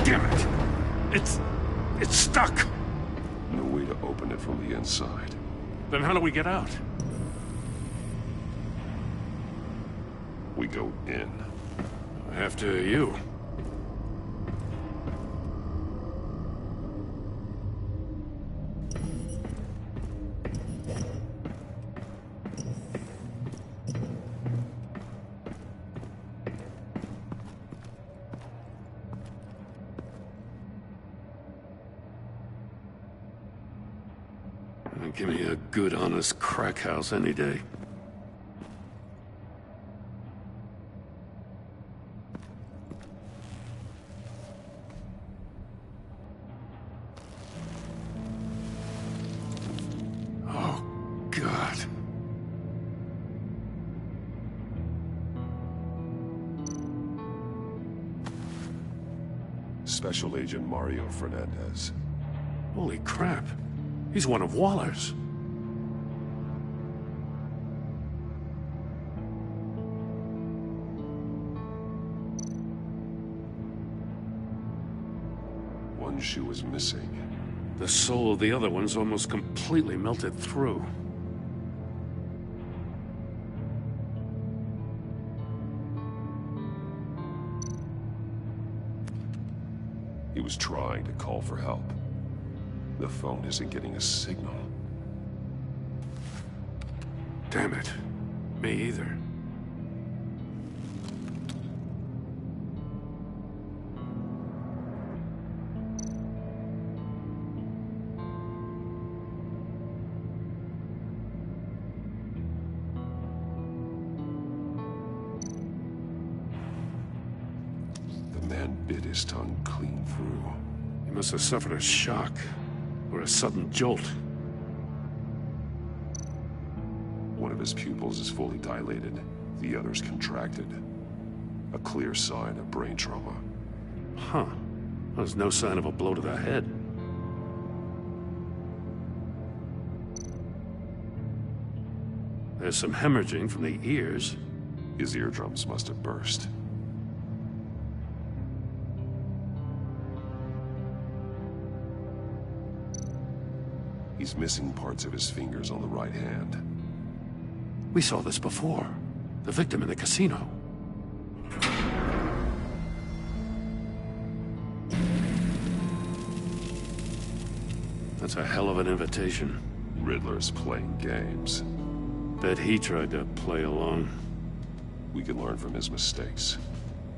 Damn it! It's stuck! No way to open it from the inside. Then how do we get out? We go in. After you. Give me a good, honest crack house any day. Oh, God. Special Agent Mario Fernandez. Holy crap. He's one of Waller's. One shoe is missing. The soul of the other one's almost completely melted through. He was trying to call for help. The phone isn't getting a signal. Damn it. Me either. The man bit his tongue clean through. He must have suffered a shock. Or a sudden jolt. One of his pupils is fully dilated. The other's contracted. A clear sign of brain trauma. Huh. There's no sign of a blow to the head. There's some hemorrhaging from the ears. His eardrums must have burst. He's missing parts of his fingers on the right hand. We saw this before. The victim in the casino. That's a hell of an invitation. Riddler's playing games. Bet he tried to play along. We can learn from his mistakes.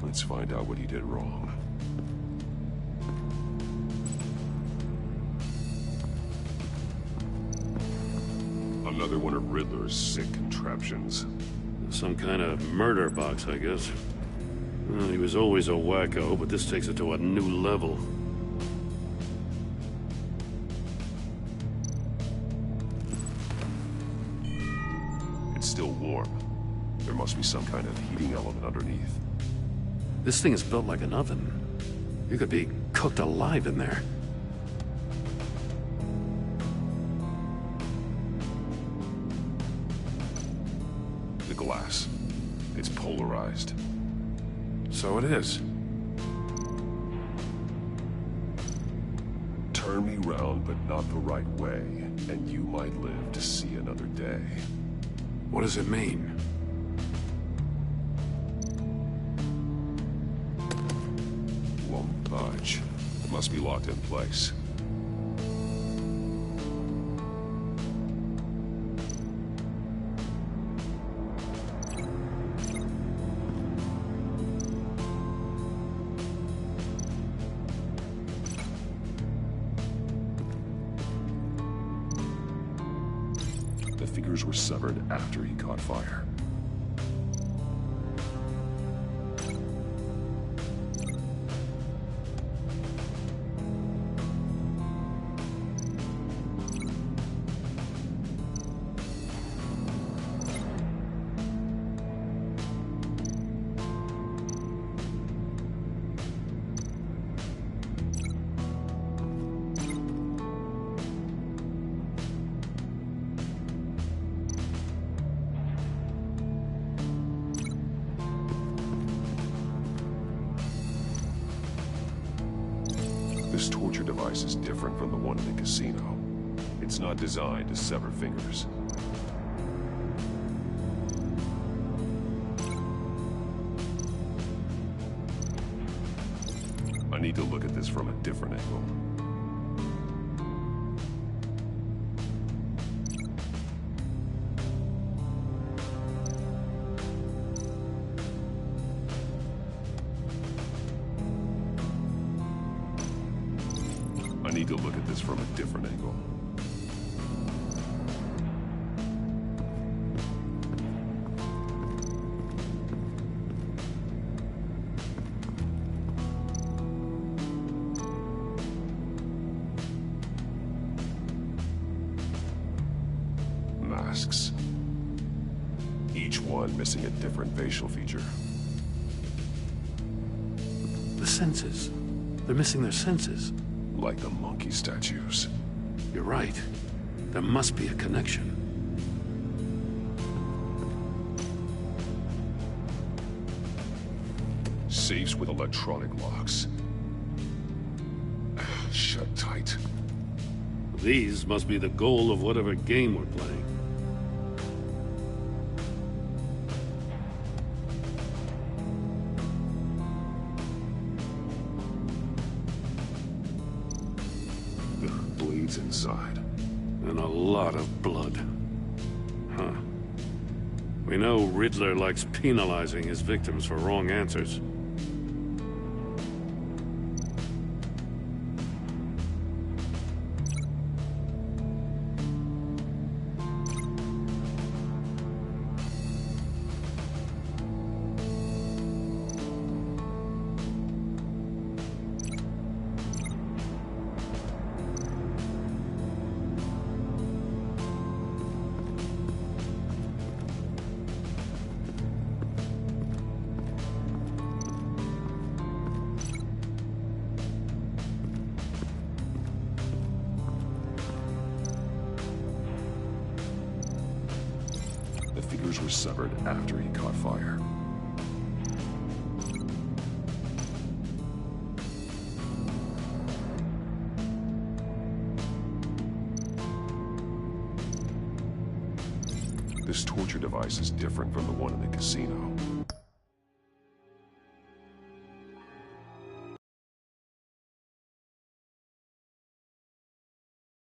Let's find out what he did wrong. Another one of Riddler's sick contraptions. Some kind of murder box, I guess. Well, he was always a wacko, but this takes it to a new level. It's still warm. There must be some kind of heating element underneath. This thing is built like an oven. You could be cooked alive in there. It's polarized. So it is. Turn me round, but not the right way, and you might live to see another day. What does it mean? Won't budge. It must be locked in place. The figures were severed after he caught fire. This torture device is different from the one in the casino. It's not designed to sever fingers. I need to look at this from a different angle. I need to look at this from a different angle. Masks. Each one missing a different facial feature. The senses. They're missing their senses. Like the monkey statues. You're right. There must be a connection. Safes with electronic locks. Shut tight. These must be the goal of whatever game we're playing. Bleeds inside. And a lot of blood. Huh. We know Riddler likes penalizing his victims for wrong answers. The figures were severed after he caught fire. This torture device is different from the one in the casino.